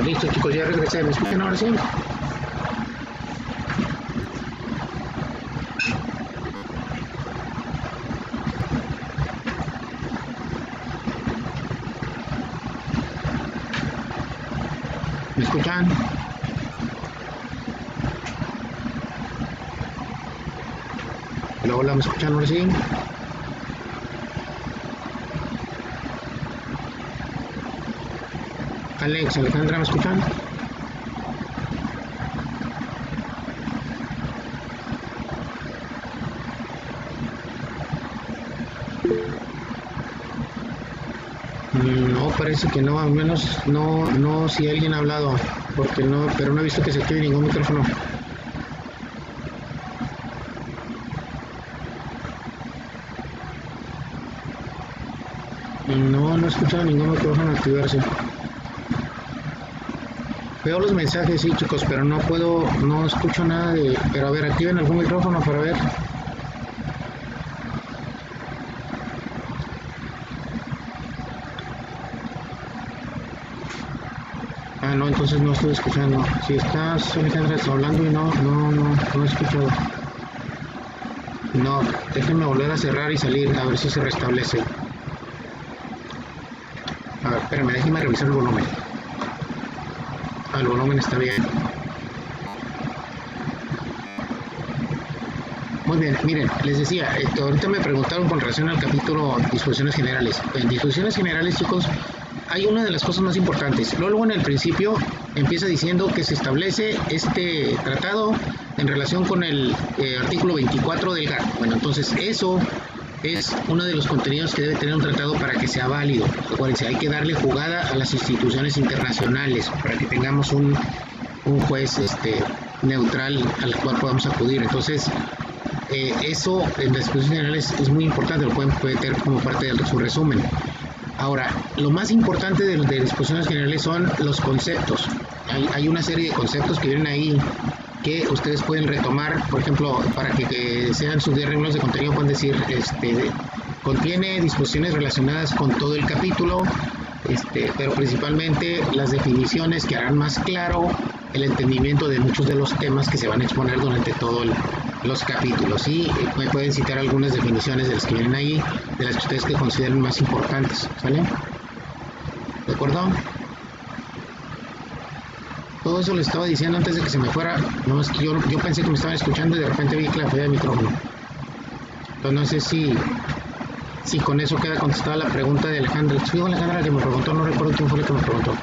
A: Listo, chicos, ya regresé. ¿Me escuchan ahora sí? ¿Me escuchan? Hola, hola, ¿me escuchan ahora sí? Alex, Alejandra, ¿me escuchan? No, parece que no, al menos no si alguien ha hablado, porque no, pero no he visto que se active ningún micrófono. No he escuchado ningún micrófono activarse. Veo los mensajes, sí, chicos, pero no escucho nada de... Pero a ver, activen algún micrófono para ver. Ah, no, entonces no estoy escuchando. Si estás, Alejandra, está hablando y no he escuchado. No, déjenme volver a cerrar y salir, a ver si se restablece. A ver, espérame, déjenme revisar el volumen. Ah, el volumen está bien. Muy bien, miren, les decía, ahorita me preguntaron con relación al capítulo disposiciones generales. En disposiciones generales, chicos, hay una de las cosas más importantes. Luego en el principio empieza diciendo que se establece este tratado en relación con el artículo 24 del GATT. Bueno, entonces eso es uno de los contenidos que debe tener un tratado para que sea válido. Acuérdense, hay que darle jugada a las instituciones internacionales para que tengamos un juez neutral al cual podamos acudir. Entonces, eso en las disposiciones generales es muy importante, lo pueden meter como parte de su resumen. Ahora, lo más importante de disposiciones generales son los conceptos. Hay una serie de conceptos que vienen ahí que ustedes pueden retomar, por ejemplo, para que sean sus 10 renglones de contenido, pueden decir, contiene disposiciones relacionadas con todo el capítulo, pero principalmente las definiciones que harán más claro el entendimiento de muchos de los temas que se van a exponer durante todos los capítulos. Y me pueden citar algunas definiciones de las que vienen ahí, de las que ustedes que consideren más importantes, ¿sale? ¿De acuerdo? Todo eso les estaba diciendo antes de que se me fuera. No, es que yo pensé que me estaban escuchando y de repente vi que la falla del micrófono. Entonces no sé si con eso queda contestada la pregunta de Alejandra. Fui Alejandra que me preguntó, no recuerdo quién fue la que me preguntó.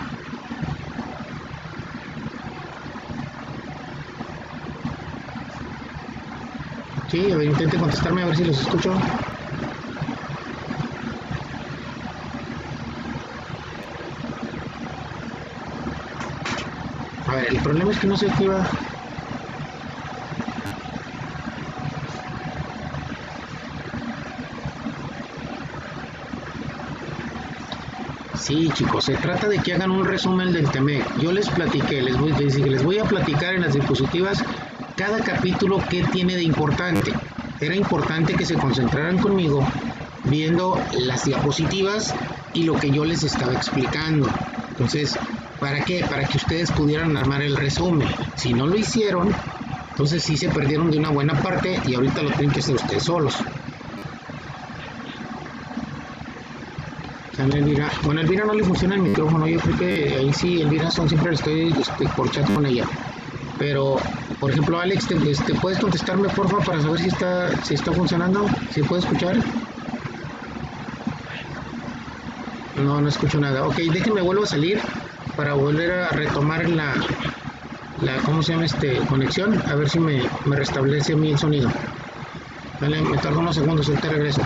A: Sí, a ver, intente contestarme a ver si los escucho. A ver, el problema es que no se activa. Sí, chicos, se trata de que hagan un resumen del TEMEC. Yo les platiqué, les voy a platicar en las diapositivas cada capítulo que tiene de importante. Era importante que se concentraran conmigo viendo las diapositivas y lo que yo les estaba explicando. Entonces, ¿para qué? Para que ustedes pudieran armar el resumen. Si no lo hicieron, entonces sí se perdieron de una buena parte y ahorita lo tienen que hacer ustedes solos. Elvira. Bueno, Elvira no le funciona el micrófono. Yo creo que ahí sí, Elvira siempre estoy por chat con ella. Pero, por ejemplo, Alex, ¿puedes contestarme, por favor, para saber si está funcionando? ¿Si puede escuchar? No escucho nada. Ok, déjenme vuelvo a salir para volver a retomar ¿cómo se llama conexión? A ver si me restablece a mí el sonido. Dale, me tardo unos segundos, ahorita regreso.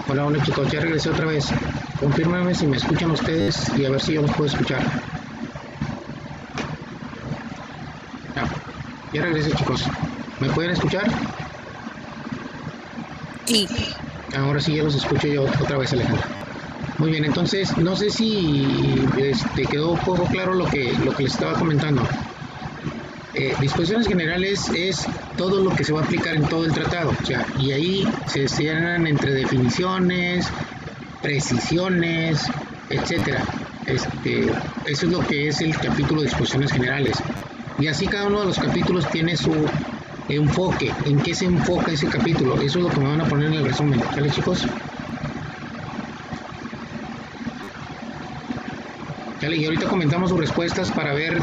A: Hola, hola chicos, ya regresé otra vez. Confírmame si me escuchan ustedes y a ver si yo los puedo escuchar. Ya regresé chicos. ¿Me pueden escuchar?
B: Sí.
A: Ahora sí ya los escucho yo otra vez, Alejandra. Muy bien, entonces no sé si quedó un poco claro lo que les estaba comentando. Disposiciones generales es todo lo que se va a aplicar en todo el tratado, o sea, y ahí se cierran entre definiciones, precisiones, etcétera. Eso es lo que es el capítulo de disposiciones generales. Y así cada uno de los capítulos tiene su enfoque, en qué se enfoca ese capítulo. Eso es lo que me van a poner en el resumen. ¿Vale, chicos? Dale, y ahorita comentamos sus respuestas para ver,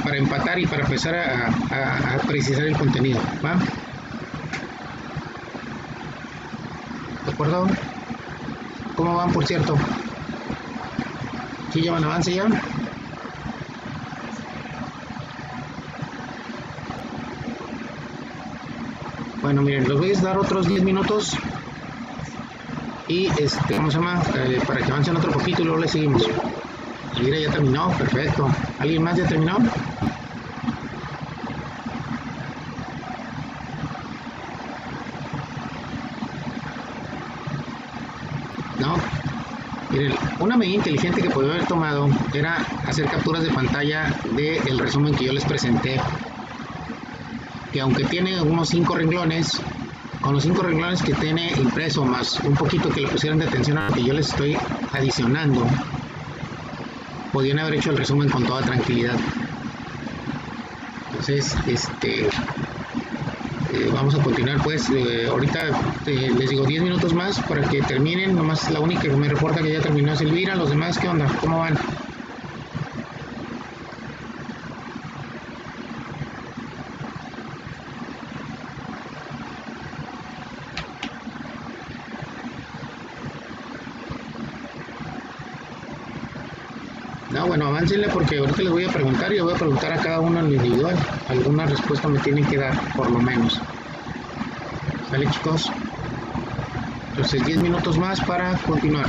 A: para empatar y para empezar a precisar el contenido, ¿va? ¿De acuerdo? ¿Cómo van, por cierto? ¿Sí llevan avance ya? Bueno, miren, les voy a dar otros 10 minutos y, ¿cómo se llama? Para que avancen otro poquito y luego le seguimos. Mira, ya terminó, perfecto. ¿Alguien más ya terminó? No. Miren, una medida inteligente que podía haber tomado era hacer capturas de pantalla del resumen que yo les presenté, que aunque tiene unos 5 renglones, con los 5 renglones que tiene impreso, más un poquito que le pusieran de atención a lo que yo les estoy adicionando, podían haber hecho el resumen con toda tranquilidad. Entonces, vamos a continuar pues. Ahorita les digo 10 minutos más para que terminen. Nomás la única que me reporta que ya terminó es Elvira. Los demás, ¿qué onda? ¿Cómo van? No, bueno, aváncenle porque ahorita les voy a preguntar y les voy a preguntar a cada uno en lo individual. Alguna respuesta me tienen que dar, por lo menos. ¿Sale, chicos? Entonces 10 minutos más para continuar.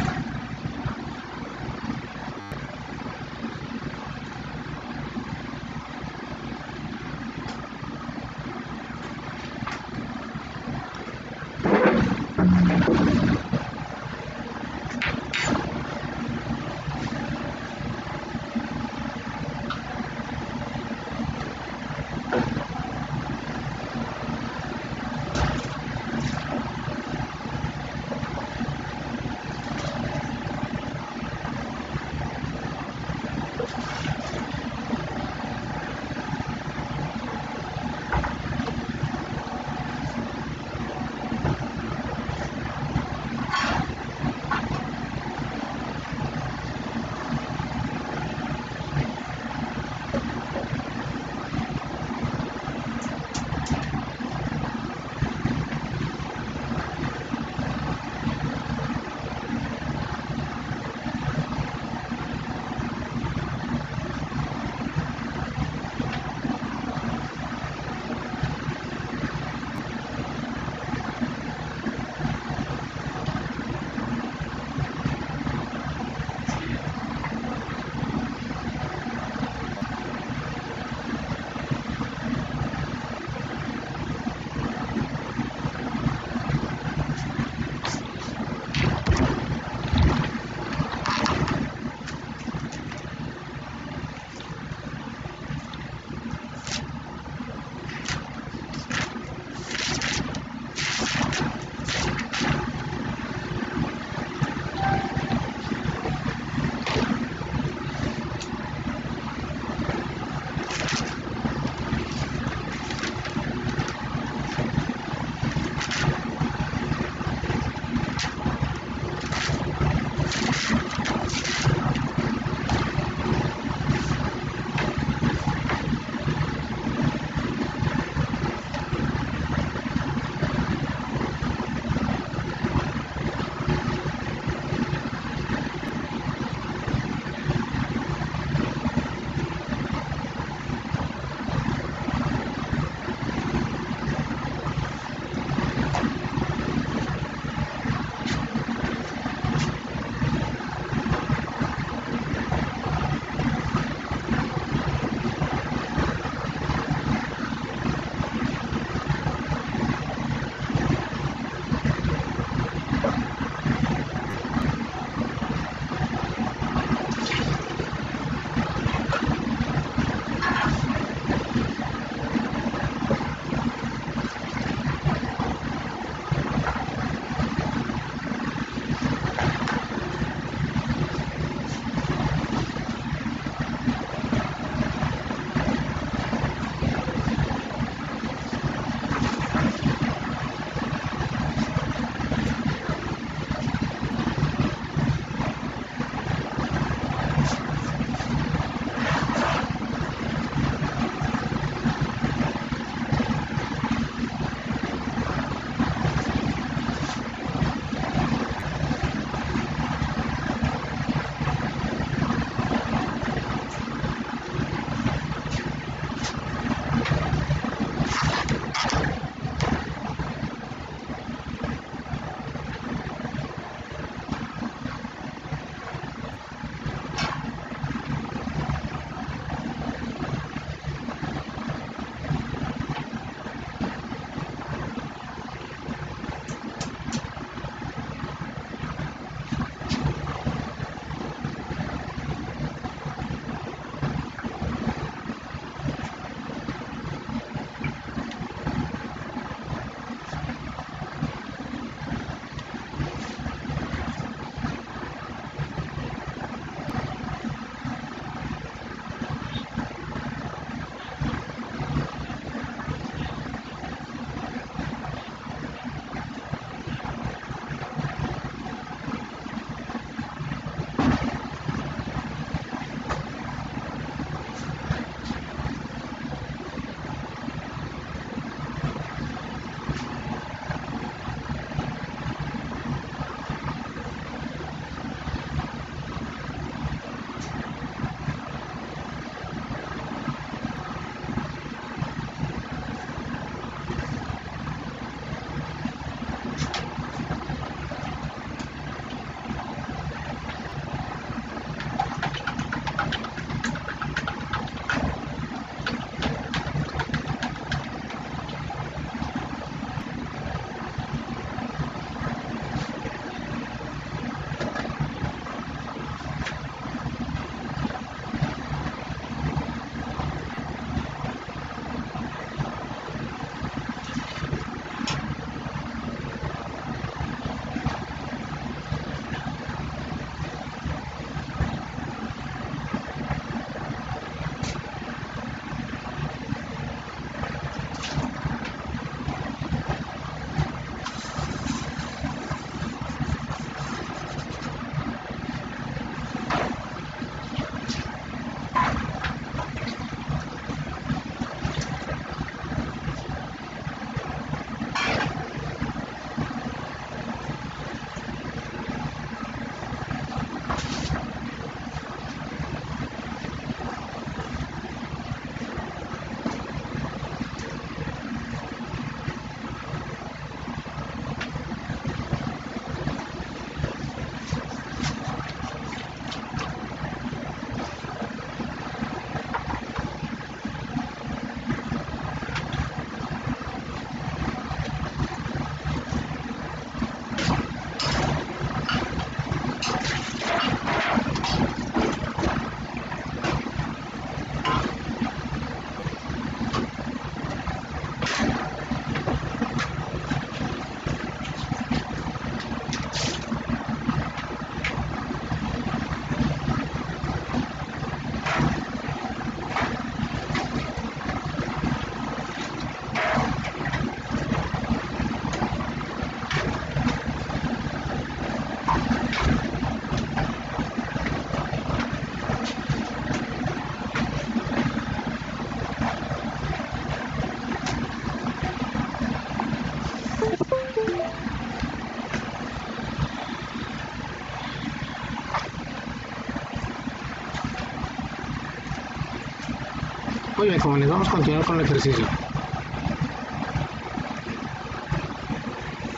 A: Muy bien, jóvenes, vamos a continuar con el ejercicio.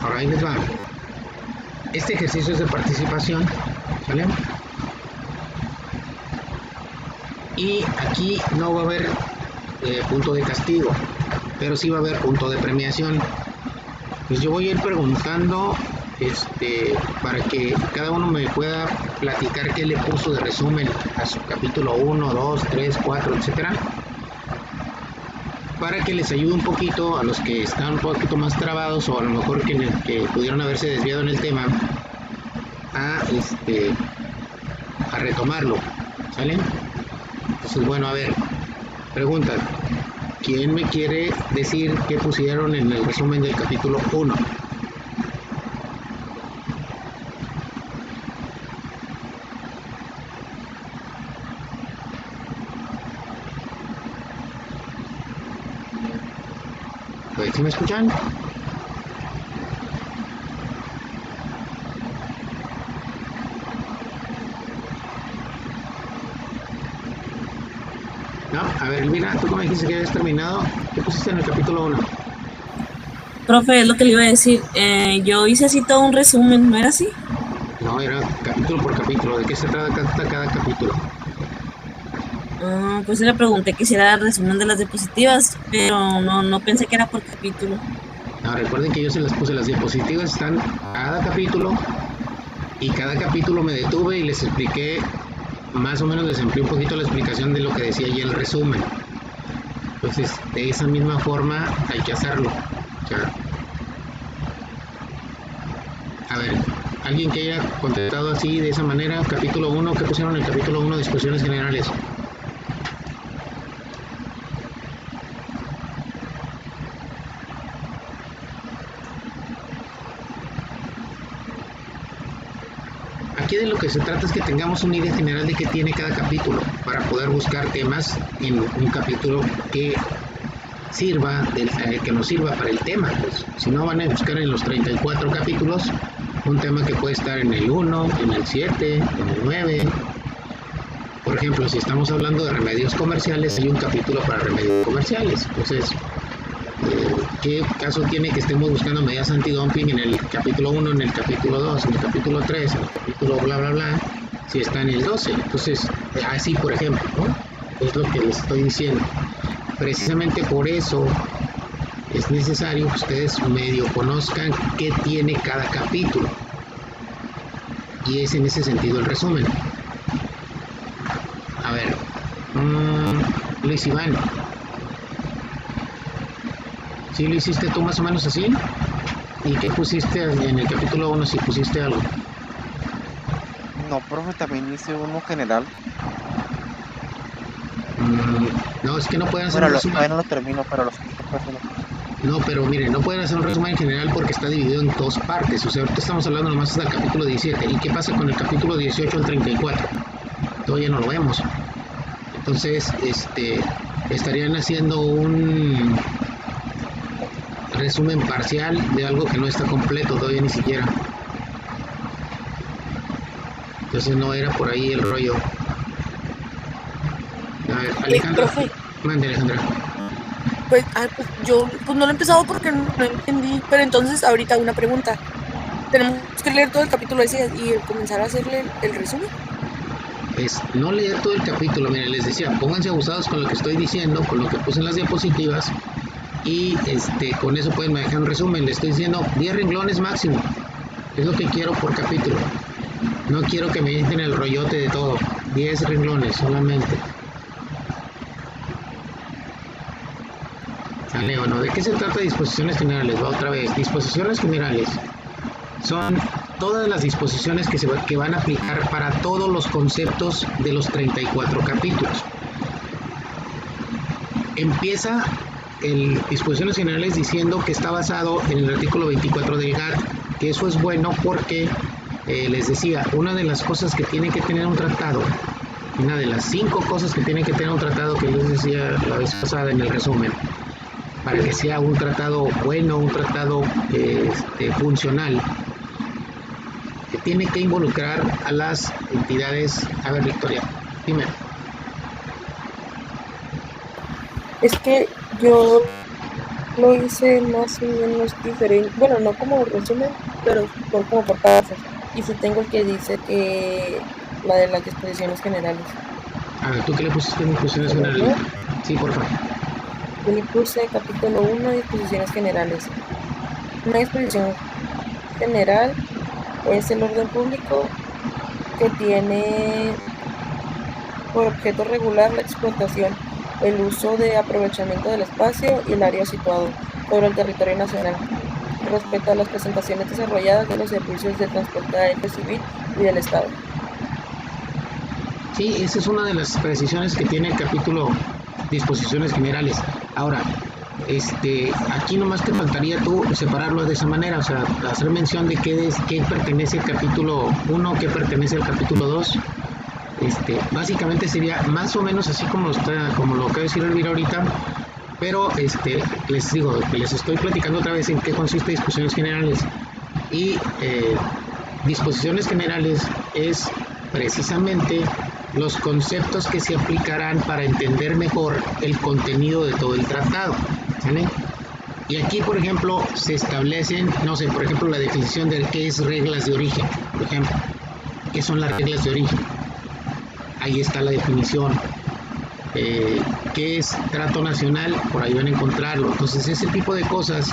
A: Ahora ahí les va. Este ejercicio es de participación, ¿vale? Y aquí no va a haber punto de castigo, pero sí va a haber punto de premiación. Pues yo voy a ir preguntando para que cada uno me pueda platicar qué le puso de resumen a su capítulo 1, 2, 3, 4, etcétera, para que les ayude un poquito a los que están un poquito más trabados o a lo mejor que pudieron haberse desviado en el tema a retomarlo, ¿sale? Entonces, bueno, a ver, pregunta, ¿quién me quiere decir qué pusieron en el resumen del capítulo 1? ¿Sí me escuchan? No, a ver, Elvira, tú como dijiste que habías terminado, ¿qué pusiste en el capítulo 1?
C: Profe, es lo que le iba a decir. Yo hice así todo un resumen, ¿no era así?
A: No, era capítulo por capítulo. ¿De qué se trata cada capítulo?
C: Pues le pregunté que hiciera el resumen de las diapositivas, pero no pensé que era por capítulo.
A: No, recuerden que yo se las puse, las diapositivas están cada capítulo y cada capítulo me detuve y les expliqué, más o menos les amplié un poquito la explicación de lo que decía ahí el resumen. Entonces, de esa misma forma hay que hacerlo. O sea, a ver, alguien que haya contestado así, de esa manera, capítulo 1, ¿qué pusieron en el capítulo 1? Disposiciones generales. Aquí de lo que se trata es que tengamos una idea general de qué tiene cada capítulo para poder buscar temas en un capítulo que que nos sirva para el tema. Pues, si no, van a buscar en los 34 capítulos un tema que puede estar en el 1, en el 7, en el 9. Por ejemplo, si estamos hablando de remedios comerciales, hay un capítulo para remedios comerciales. Entonces, ¿qué caso tiene que estemos buscando medidas antidumping en el capítulo 1, en el capítulo 2, en el capítulo 3, en el capítulo bla bla bla, si está en el 12? Entonces, así por ejemplo, ¿no? Es lo que les estoy diciendo. Precisamente por eso es necesario que ustedes medio conozcan qué tiene cada capítulo. Y es en ese sentido el resumen. A ver, Luis Iván, ¿sí lo hiciste tú más o menos así? ¿Y qué pusiste en el capítulo 1 si pusiste algo?
D: No, profe, también hice uno general.
A: No, es que no pueden hacer
D: Bueno,
A: un resumen.
D: todavía no lo termino, pero los otros casi no.
A: No, pero miren, no pueden hacer un resumen general porque está dividido en dos partes. O sea, ahorita estamos hablando nomás del capítulo 17. ¿Y qué pasa con el capítulo 18 al 34? Todavía no lo vemos. Entonces, estarían haciendo un resumen parcial de algo que no está completo todavía ni siquiera. Entonces no era por ahí el rollo. A ver, Alejandra.
B: Profe,
A: Mande, Alejandra.
B: pues yo no lo he empezado porque no entendí, pero entonces ahorita una pregunta. ¿Tenemos que leer todo el capítulo ese y comenzar a hacerle el resumen?
A: Es no leer todo el capítulo. Miren, les decía, pónganse abusados con lo que estoy diciendo, con lo que puse en las diapositivas y con eso pueden manejar un resumen. Les estoy diciendo 10 renglones máximo. Es lo que quiero por capítulo. No quiero que me dejen el rollote de todo. 10 renglones solamente. ¿Sale o no? ¿De qué se trata disposiciones generales? Va otra vez. Disposiciones generales son todas las disposiciones que van a aplicar para todos los conceptos de los 34 capítulos. Empieza el disposiciones generales diciendo que está basado en el artículo 24 del GATT, que eso es bueno porque les decía, una de las cosas que tiene que tener un tratado, una de las 5 cosas que tiene que tener un tratado, que yo les decía la vez pasada en el resumen, para que sea un tratado bueno, un tratado funcional, que tiene que involucrar a las entidades. A ver, Victoria, dime.
B: Es que yo lo hice más o menos diferente, bueno, no como resumen, pero como por párrafos. Y sí tengo el que dice que la de las disposiciones generales.
A: A ver, ¿tú qué le pusiste en disposiciones
B: ¿Se lo
A: generales?
B: leo?
A: Sí, por favor.
B: Yo le puse capítulo 1, disposiciones generales. Una disposición general es el orden público que tiene por objeto regular la explotación, el uso de aprovechamiento del espacio y el área situado sobre el territorio nacional, respecto a las presentaciones desarrolladas de los servicios de transporte aéreo civil y del Estado.
A: Sí, esa es una de las precisiones que tiene el capítulo disposiciones generales. Ahora, aquí nomás te faltaría tú separarlo de esa manera, o sea, hacer mención de qué pertenece al capítulo 1, qué pertenece al capítulo 2. Básicamente sería más o menos así como lo acaba de decir Elvira ahorita, pero les digo, les estoy platicando otra vez en qué consiste disposiciones generales. Y disposiciones generales es precisamente los conceptos que se aplicarán para entender mejor el contenido de todo el tratado, ¿sale? Y aquí, por ejemplo, se establecen, no sé, por ejemplo, la definición de qué es reglas de origen, por ejemplo, qué son las reglas de origen. Ahí está la definición. ¿Qué es trato nacional? Por ahí van a encontrarlo. Entonces, ese tipo de cosas,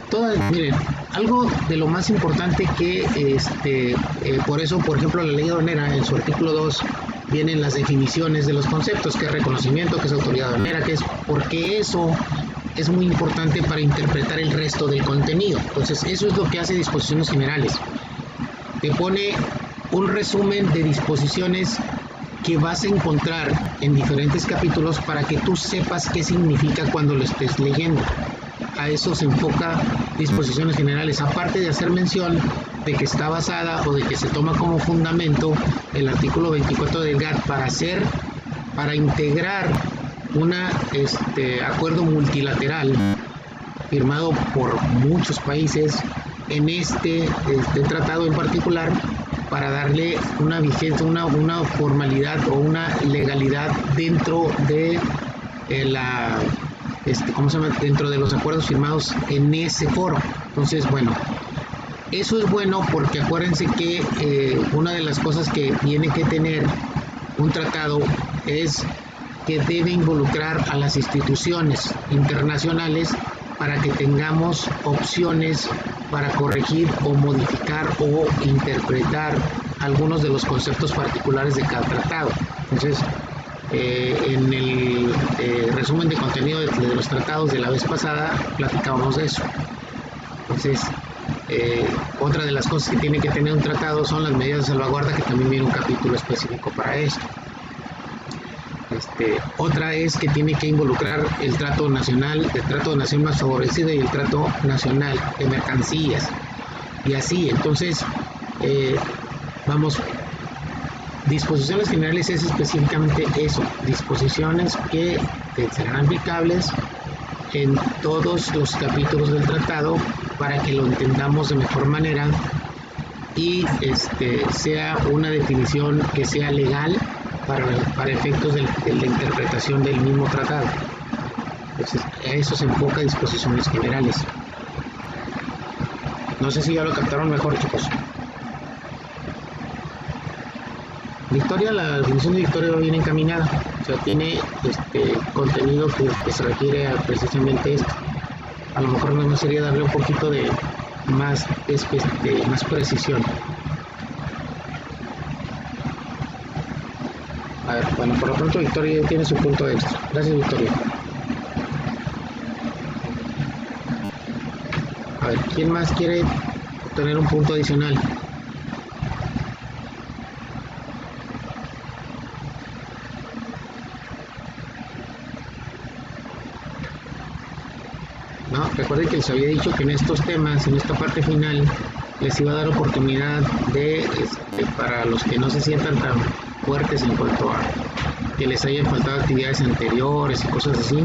A: todas, miren, algo de lo más importante que, por eso, por ejemplo, la ley aduanera, en su artículo 2, vienen las definiciones de los conceptos, qué es reconocimiento, qué es autoridad aduanera, qué es, porque eso es muy importante para interpretar el resto del contenido. Entonces, eso es lo que hace disposiciones generales. Te pone un resumen de disposiciones que vas a encontrar en diferentes capítulos para que tú sepas qué significa cuando lo estés leyendo. A eso se enfoca disposiciones generales, aparte de hacer mención de que está basada o de que se toma como fundamento el artículo 24 del GATT para integrar un acuerdo multilateral firmado por muchos países en este tratado en particular, para darle una vigencia, una formalidad o una legalidad dentro de dentro de los acuerdos firmados en ese foro. Entonces, bueno, eso es bueno porque acuérdense que una de las cosas que tiene que tener un tratado es que debe involucrar a las instituciones internacionales para que tengamos opciones para corregir o modificar o interpretar algunos de los conceptos particulares de cada tratado. Entonces, en el resumen de contenido de los tratados de la vez pasada platicábamos de eso. Entonces, otra de las cosas que tiene que tener un tratado son las medidas de salvaguarda, que también viene un capítulo específico para esto. Otra es que tiene que involucrar el trato nacional, el trato de nación más favorecida y el trato nacional de mercancías. Y así, entonces, disposiciones generales es específicamente eso, disposiciones que serán aplicables en todos los capítulos del tratado para que lo entendamos de mejor manera y sea una definición que sea legal para efectos de la interpretación del mismo tratado. Entonces, a eso se enfoca disposiciones generales. No sé si ya lo captaron mejor, chicos. Victoria, la definición de Victoria va bien encaminada, o sea, tiene contenido que se refiere a precisamente esto. A lo mejor no sería darle un poquito de más precisión. A ver, bueno, por lo pronto Victoria ya tiene su punto extra. Gracias, Victoria. A ver, ¿quién más quiere tener un punto adicional? No, recuerden que les había dicho que en estos temas, en esta parte final, les iba a dar oportunidad de, para los que no se sientan tan fuertes en cuanto a que les hayan faltado actividades anteriores y cosas así,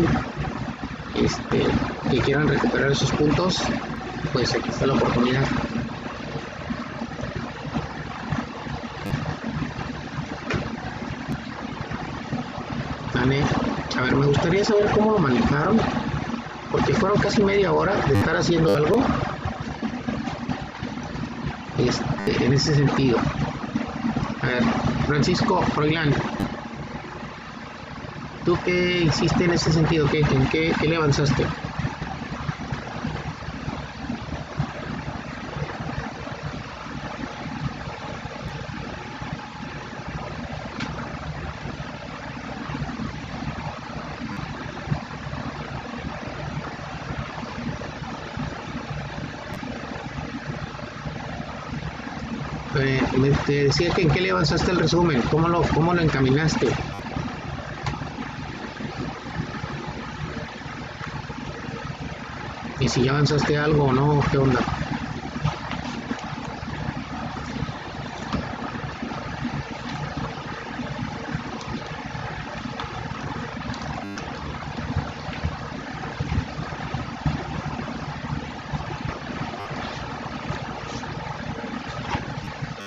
A: que quieran recuperar esos puntos, pues aquí está la oportunidad. ¿Vale? A ver, me gustaría saber cómo lo manejaron, porque fueron casi media hora de estar haciendo algo en ese sentido. A ver, Francisco Froilán, ¿tú qué hiciste en ese sentido? ¿Qué le avanzaste? Te decía que en qué le avanzaste el resumen, cómo lo encaminaste. Y si ya avanzaste algo o no, ¿qué onda?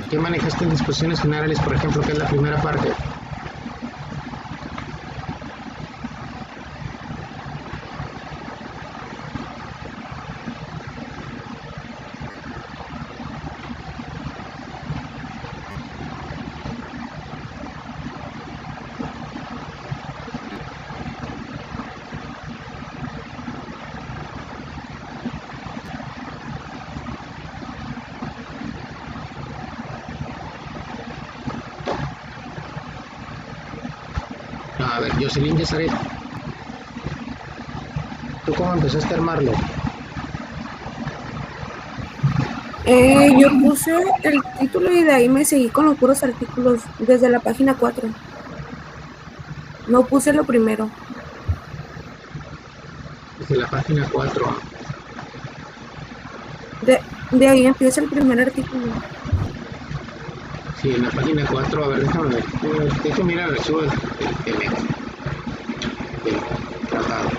A: ¿Qué manejaste en disposiciones generales, por ejemplo, que es la primera parte? A ver, Jocelyn Yesaret, ¿tú cómo empezaste a armarlo?
B: Yo puse el título y de ahí me seguí con los puros artículos desde la página 4. No puse lo primero.
A: Desde la página 4.
B: De ahí empieza el primer artículo.
A: Sí, en la página 4, a ver, déjame mirar el archivo del tratado,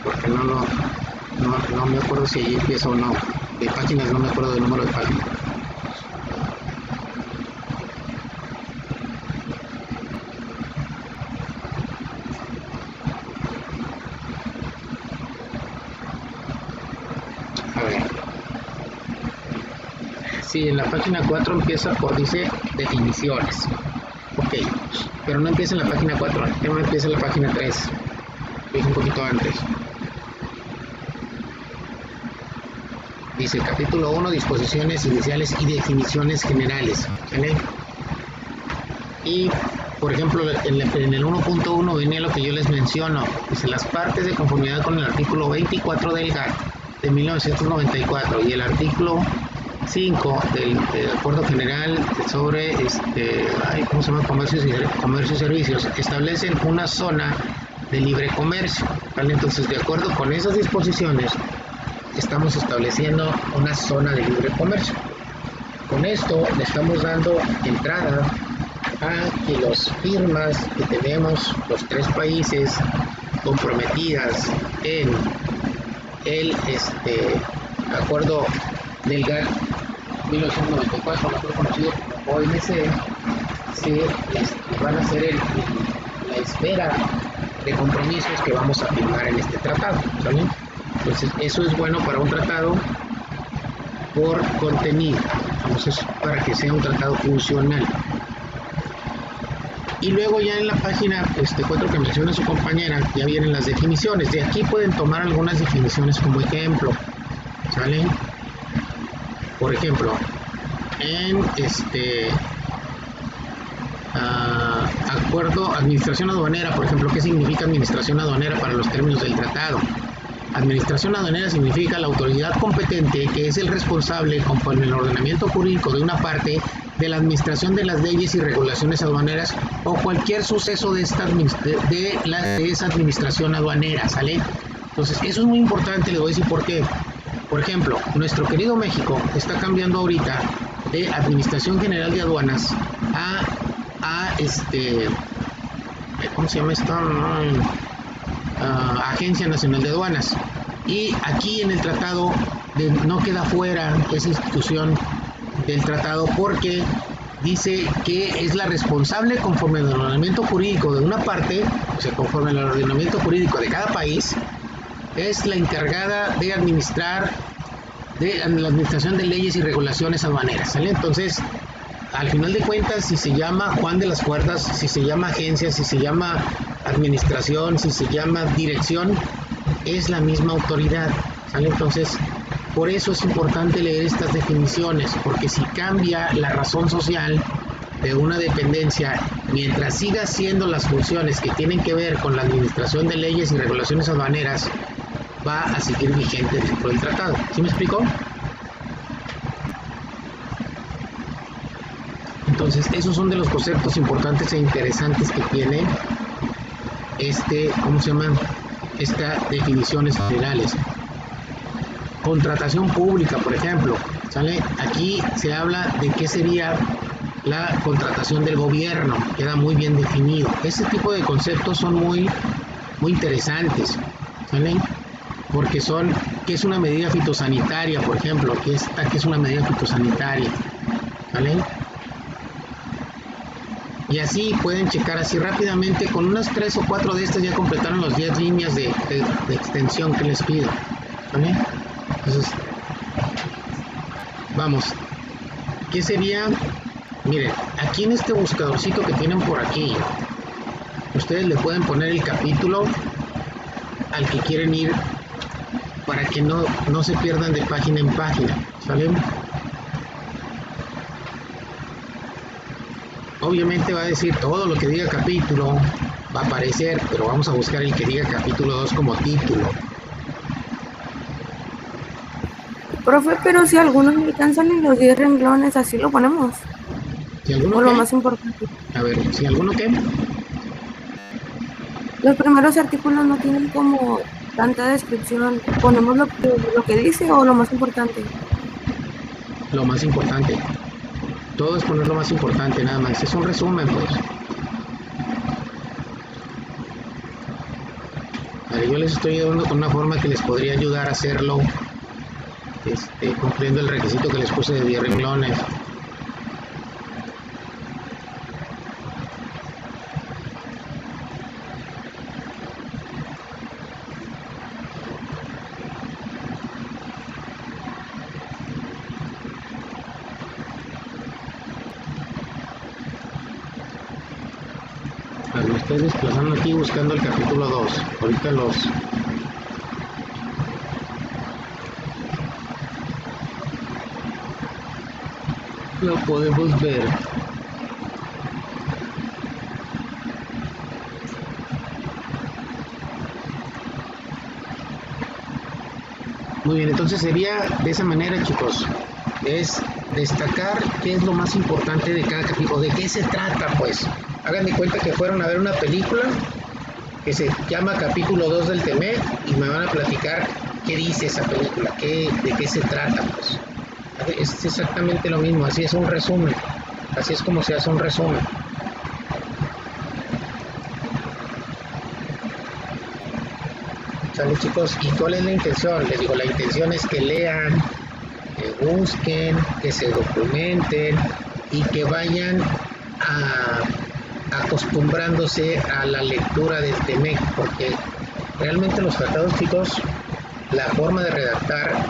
A: porque no me acuerdo si allí empieza o no. De páginas no me acuerdo del número de páginas. A ver. Sí, en la página 4 empieza dice definiciones. Ok, pero no empieza en la página 4, el tema empieza en la página 3. Es un poquito antes. Dice capítulo 1, disposiciones iniciales y definiciones generales. ¿Vale? Y, por ejemplo, en el 1.1 viene lo que yo les menciono. Dice las partes de conformidad con el artículo 24 del GATT de 1994 y el artículo 5 del Acuerdo General sobre ¿cómo se llama? Comercio y servicios, establecen una zona de libre comercio, ¿vale? Entonces, de acuerdo con esas disposiciones, estamos estableciendo una zona de libre comercio. Con esto le estamos dando entrada a que las firmas que tenemos, los 3 países comprometidas en el acuerdo del GATT 1994, mejor conocido como OMC, van a ser la esfera de compromisos que vamos a firmar en este tratado, ¿vale? Entonces, eso es bueno para un tratado por contenido, entonces para que sea un tratado funcional. Y luego ya en la página 4 que menciona su compañera, ya vienen las definiciones. De aquí pueden tomar algunas definiciones como ejemplo, ¿sale? Por ejemplo, en acuerdo administración aduanera, por ejemplo, ¿qué significa administración aduanera para los términos del tratado? Administración aduanera significa la autoridad competente que es el responsable, conforme el ordenamiento jurídico de una parte, de la administración de las leyes y regulaciones aduaneras o cualquier suceso de esa administración aduanera, ¿sale? Entonces, eso es muy importante, le voy a decir por qué. Por ejemplo, nuestro querido México está cambiando ahorita de Administración General de Aduanas a ¿cómo se llama esto? Agencia Nacional de Aduanas. Y aquí en el tratado no queda fuera esa institución del tratado porque dice que es la responsable conforme al ordenamiento jurídico de una parte, o sea, conforme al ordenamiento jurídico de cada país, es la encargada de administrar la administración de leyes y regulaciones aduaneras, ¿sale? Entonces, al final de cuentas, si se llama Juan de las Cuerdas, si se llama agencia, si se llama administración, si se llama dirección, es la misma autoridad, ¿sale? Entonces, por eso es importante leer estas definiciones, porque si cambia la razón social de una dependencia, mientras siga haciendo las funciones que tienen que ver con la administración de leyes y regulaciones aduaneras, va a seguir vigente dentro del tratado. ¿Sí me explicó? Entonces, esos son de los conceptos importantes e interesantes que tiene estas definiciones generales. Contratación pública, por ejemplo, ¿sale? Aquí se habla de qué sería la contratación del gobierno, queda muy bien definido. Ese tipo de conceptos son muy interesantes, ¿sale? Porque ¿qué es una medida fitosanitaria, por ejemplo? ¿Qué es una medida fitosanitaria? ¿Vale? Y así pueden checar así rápidamente, con unas 3 o 4 de estas ya completaron las 10 líneas de extensión que les pido, ¿vale? Entonces, vamos, ¿qué sería? Miren, aquí en este buscadorcito que tienen por aquí, ustedes le pueden poner el capítulo al que quieren ir para que no se pierdan de página en página, ¿sale? Obviamente va a decir todo lo que diga capítulo, va a aparecer, pero vamos a buscar el que diga capítulo 2 como título.
B: Profe, pero si algunos no alcanzan ni los 10 renglones, así lo ponemos.
A: ¿Si alguno
B: o
A: qué?
B: Lo más importante.
A: A ver, ¿si alguno qué?
B: Los primeros artículos no tienen como tanta descripción. ¿Ponemos lo que dice o lo más importante?
A: Lo más importante. Todo es poner lo más importante, nada más. Es un resumen, pues. Vale, yo les estoy ayudando con una forma que les podría ayudar a hacerlo, cumpliendo el requisito que les puse de 10 renglones. Me estoy desplazando aquí buscando el capítulo 2. Ahorita lo podemos ver. Muy bien, entonces sería de esa manera, chicos. Es destacar qué es lo más importante de cada capítulo, de qué se trata, pues. Hagan de cuenta que fueron a ver una película que se llama Capítulo 2 del TEMEC y me van a platicar qué dice esa película, de qué se trata, pues. Es exactamente lo mismo, así es un resumen, así es como se hace un resumen. ¿Sale, chicos? ¿Y cuál es la intención? Les digo, la intención es que lean, que busquen, que se documenten y que vayan acostumbrándose a la lectura del TEMEC, porque realmente los tratados, chicos, la forma de redactar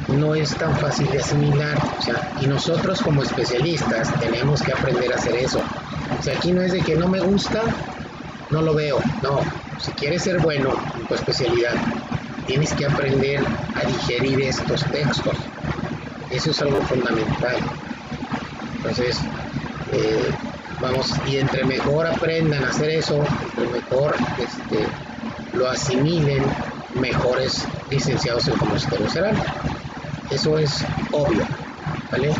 A: no es tan fácil de asimilar, o sea, y nosotros como especialistas tenemos que aprender a hacer eso. O sea, aquí no es de que no me gusta, no lo veo, no. Si quieres ser bueno en tu especialidad, tienes que aprender a digerir estos textos. Eso es algo fundamental. Entonces, vamos, y entre mejor aprendan a hacer eso, entre mejor lo asimilen, mejores licenciados en comercio serán. Eso es obvio, ¿vale?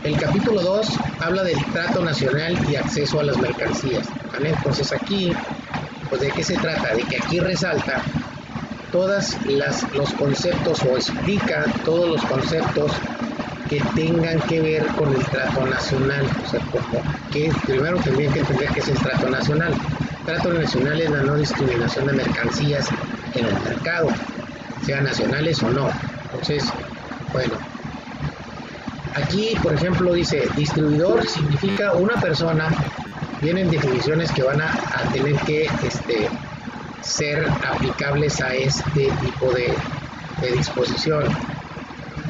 A: El capítulo 2 habla del trato nacional y acceso a las mercancías, ¿vale? Entonces aquí, pues ¿de qué se trata? De que aquí resalta todos los conceptos o explica todos los conceptos que tengan que ver con el trato nacional. O sea, que primero tendrían que entender qué es el trato nacional. El trato nacional es la no discriminación de mercancías en el mercado, sean nacionales o no. Entonces, bueno, Aquí, por ejemplo, dice distribuidor significa una persona. Vienen definiciones que van a tener que ser aplicables a este tipo de disposición.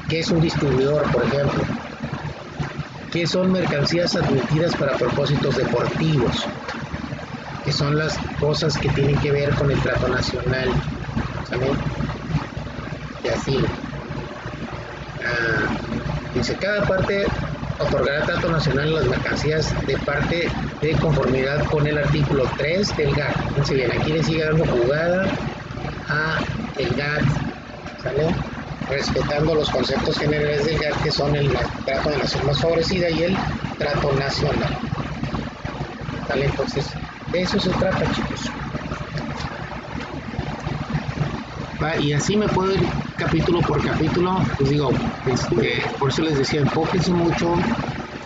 A: ¿Qué es un distribuidor, por ejemplo? ¿Qué son mercancías admitidas para propósitos deportivos? Que son las cosas que tienen que ver con el trato nacional, ¿sale? Y así. Dice, cada parte otorgará trato nacional a las mercancías de parte de conformidad con el artículo 3 del GATT. Entonces, bien, aquí le sigue dando jugada a el GATT, ¿sale? Respetando los conceptos generales del GATT, que son el trato de nación más favorecida y el trato nacional. ¿Sale? Entonces, de eso se trata, chicos. Y así me puedo ir capítulo por capítulo. Les digo, por eso les decía, enfóquense mucho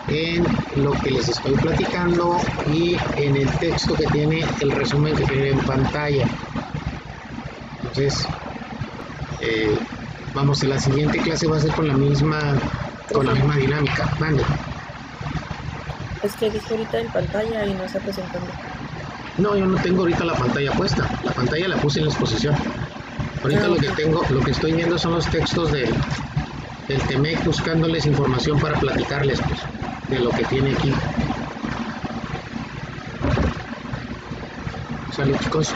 A: en lo que les estoy platicando y en el texto que tiene, el resumen que tiene en pantalla. Entonces, vamos, en la siguiente clase va a ser con la misma dinámica. Mande.
B: Es que dijo ahorita en pantalla y no está presentando.
A: No, yo no tengo ahorita la pantalla puesta. La pantalla la puse en la exposición. Ahorita lo que estoy viendo son los textos del TEMEC, buscándoles información para platicarles, pues, de lo que tiene aquí. ¿Sale, chicos?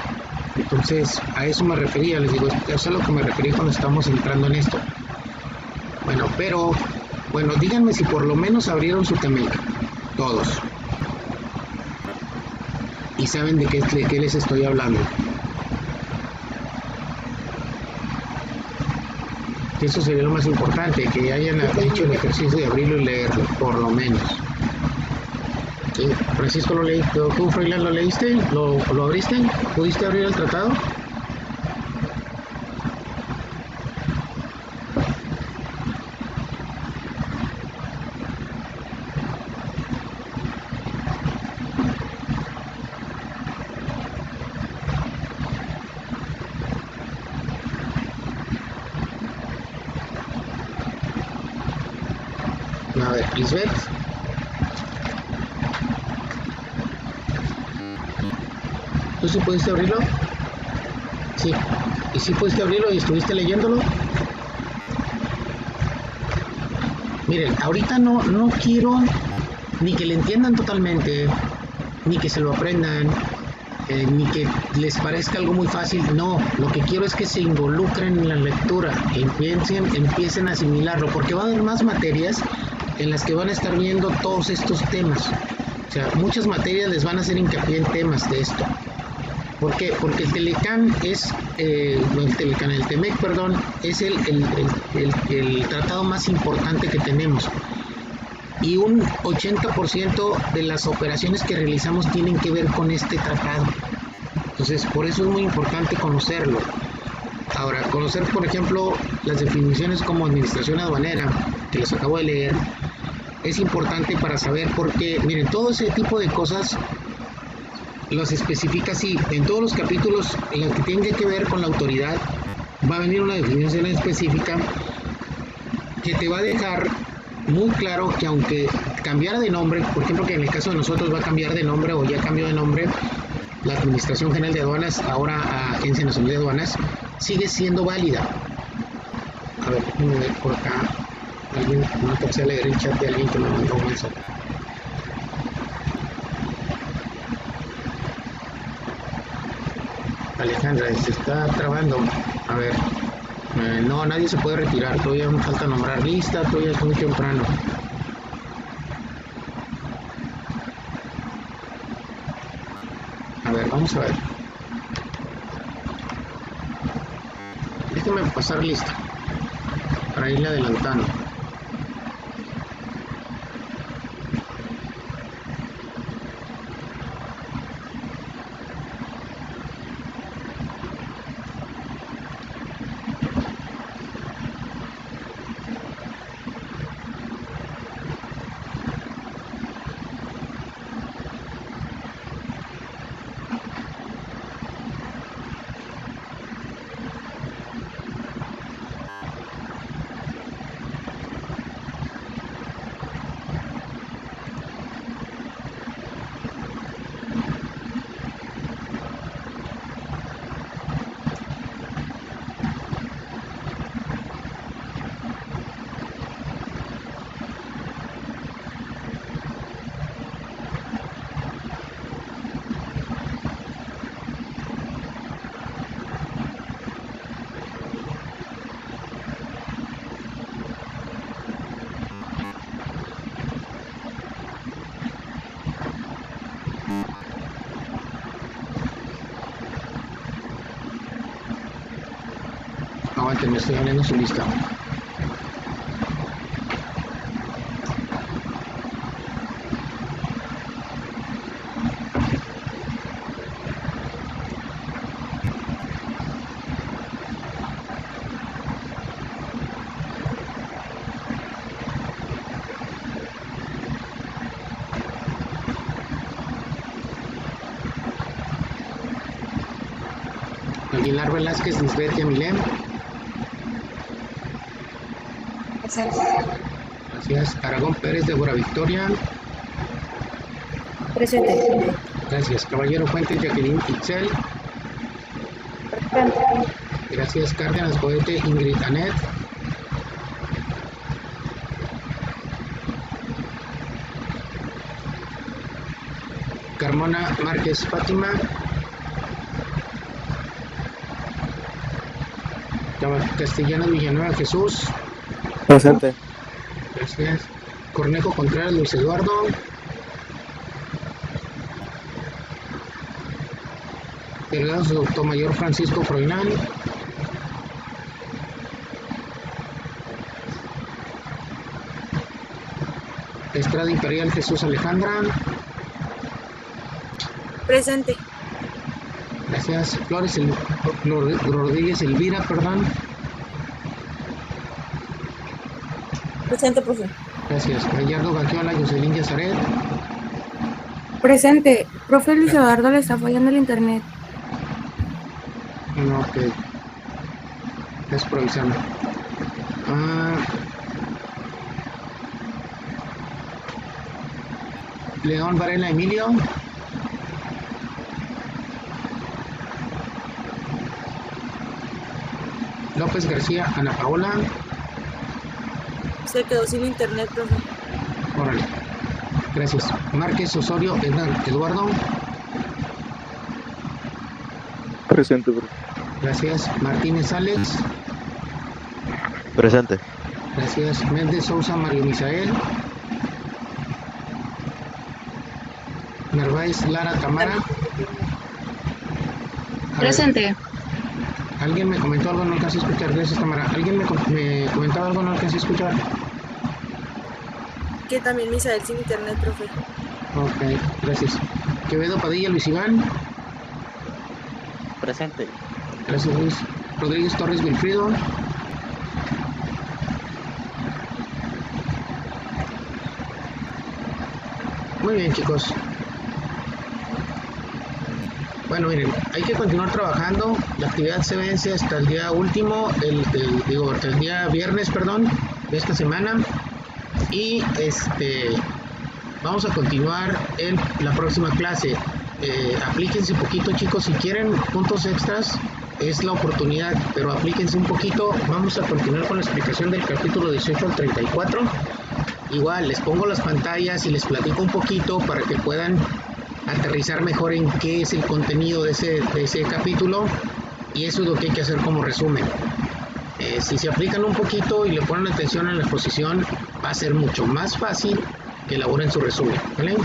A: Entonces, a eso me refería, les digo, eso es a lo que me referí cuando estamos entrando en esto. Bueno, díganme si por lo menos abrieron su TEMEC, todos. Y saben de qué les estoy hablando. Eso sería lo más importante, que hayan hecho el ejercicio de abrirlo y leerlo, por lo menos. ¿Sí? Francisco, ¿lo leíste? ¿Tú, Freiland, lo leíste? ¿Lo abriste? ¿Pudiste abrir el tratado? A ver, Lisbeth. ¿Tú sí pudiste abrirlo? Sí. ¿Y sí pudiste abrirlo y estuviste leyéndolo? Miren, ahorita no quiero ni que le entiendan totalmente, ni que se lo aprendan, ni que les parezca algo muy fácil. No, lo que quiero es que se involucren en la lectura, que empiecen a asimilarlo, porque va a haber más materias en las que van a estar viendo todos estos temas. O sea, muchas materias les van a hacer hincapié en temas de esto. ¿Por qué? Porque el Telecán es, el TEMEC, perdón, es el tratado más importante que tenemos. Y un 80% de las operaciones que realizamos tienen que ver con este tratado. Entonces, por eso es muy importante conocerlo. Ahora, conocer, por ejemplo, las definiciones como administración aduanera, que les acabo de leer, es importante para saber por qué. Miren, todo ese tipo de cosas los especifica así. En todos los capítulos, en los que tienen que ver con la autoridad, va a venir una definición específica que te va a dejar muy claro que aunque cambiara de nombre, por ejemplo, que en el caso de nosotros va a cambiar de nombre o ya cambió de nombre, la Administración General de Aduanas, ahora a Agencia Nacional de Aduanas, sigue siendo válida. A ver, déjenme ver por acá. Alguien, no alcancé a leer el chat de alguien que me mandó un mensaje. Alejandra, se está trabando. A ver, no, nadie se puede retirar. Todavía me falta nombrar lista, todavía es muy temprano. A ver, vamos a ver. Déjame pasar lista para irle adelantando. Aguántenme, estoy abriendo su lista. Aguilar Velázquez, Lisbeth Yamilem.
B: Presente.
A: Gracias. Aragón Pérez, Débora Victoria.
B: Presente.
A: Gracias. Caballero Fuentes, Jacqueline Itzel.
B: Presente.
A: Gracias. Cárdenas Poete, Ingrid Anet. Carmona Márquez Fátima. Castellanos Villanueva Jesús.
D: Presente.
A: Gracias. Cornejo Contreras Luis Eduardo. Delgado Doctor Mayor Francisco Froilán. Estrada Imperial Jesús Alejandra.
B: Presente.
A: Gracias. Flores Rodríguez Elvira, perdón.
C: Presente, profe.
A: Gracias. Gallardo Gaquiola Jocelyn Yazaret.
B: Presente. Profe Luis Eduardo, le está fallando el internet.
A: No, ok. Es provisando. León Varela Emilio. López García Ana Paola.
B: Se quedó sin internet, profe.
A: Órale. Gracias. Márquez Osorio Eduardo.
D: Presente, profe.
A: Gracias. Martínez Alex.
E: Presente.
A: Gracias. Méndez Sousa Mario Misael. Narváez Lara Tamara.
F: Presente.
A: Alguien me comentó algo, no alcancé a escuchar. Gracias, Tamara. Alguien me comentaba algo, no alcancé a escuchar.
B: Que también Misael sin internet, profe.
A: Ok, gracias. Quevedo Padilla Luis Iván.
D: Presente.
A: Gracias, Luis. Rodríguez Torres Wilfrido. Muy bien, chicos. Bueno, miren, hay que continuar trabajando. La actividad se vence hasta el día último, hasta el día viernes, perdón, de esta semana. Y vamos a continuar en la próxima clase. Aplíquense poquito, chicos. Si quieren puntos extras, es la oportunidad, pero aplíquense un poquito. Vamos a continuar con la explicación del capítulo 18 al 34. Igual, les pongo las pantallas y les platico un poquito para que puedan aterrizar mejor en qué es el contenido de ese capítulo, y eso es lo que hay que hacer como resumen. Si se aplican un poquito y le ponen atención a la exposición, va a ser mucho más fácil que elaboren su resumen, ¿vale?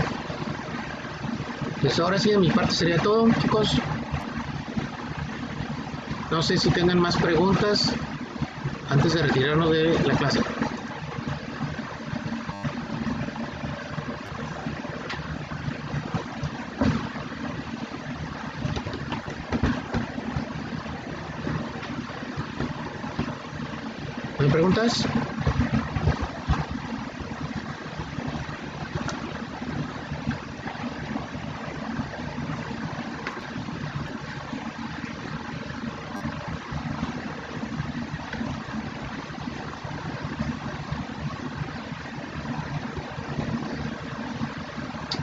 A: Pues ahora sí, de mi parte sería todo, chicos. No sé si tengan más preguntas antes de retirarnos de la clase. ¿No hay preguntas?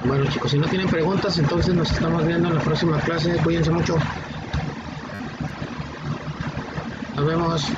A: Bueno, chicos, si no tienen preguntas, entonces nos estamos viendo en la próxima clase. Cuídense mucho. Nos vemos.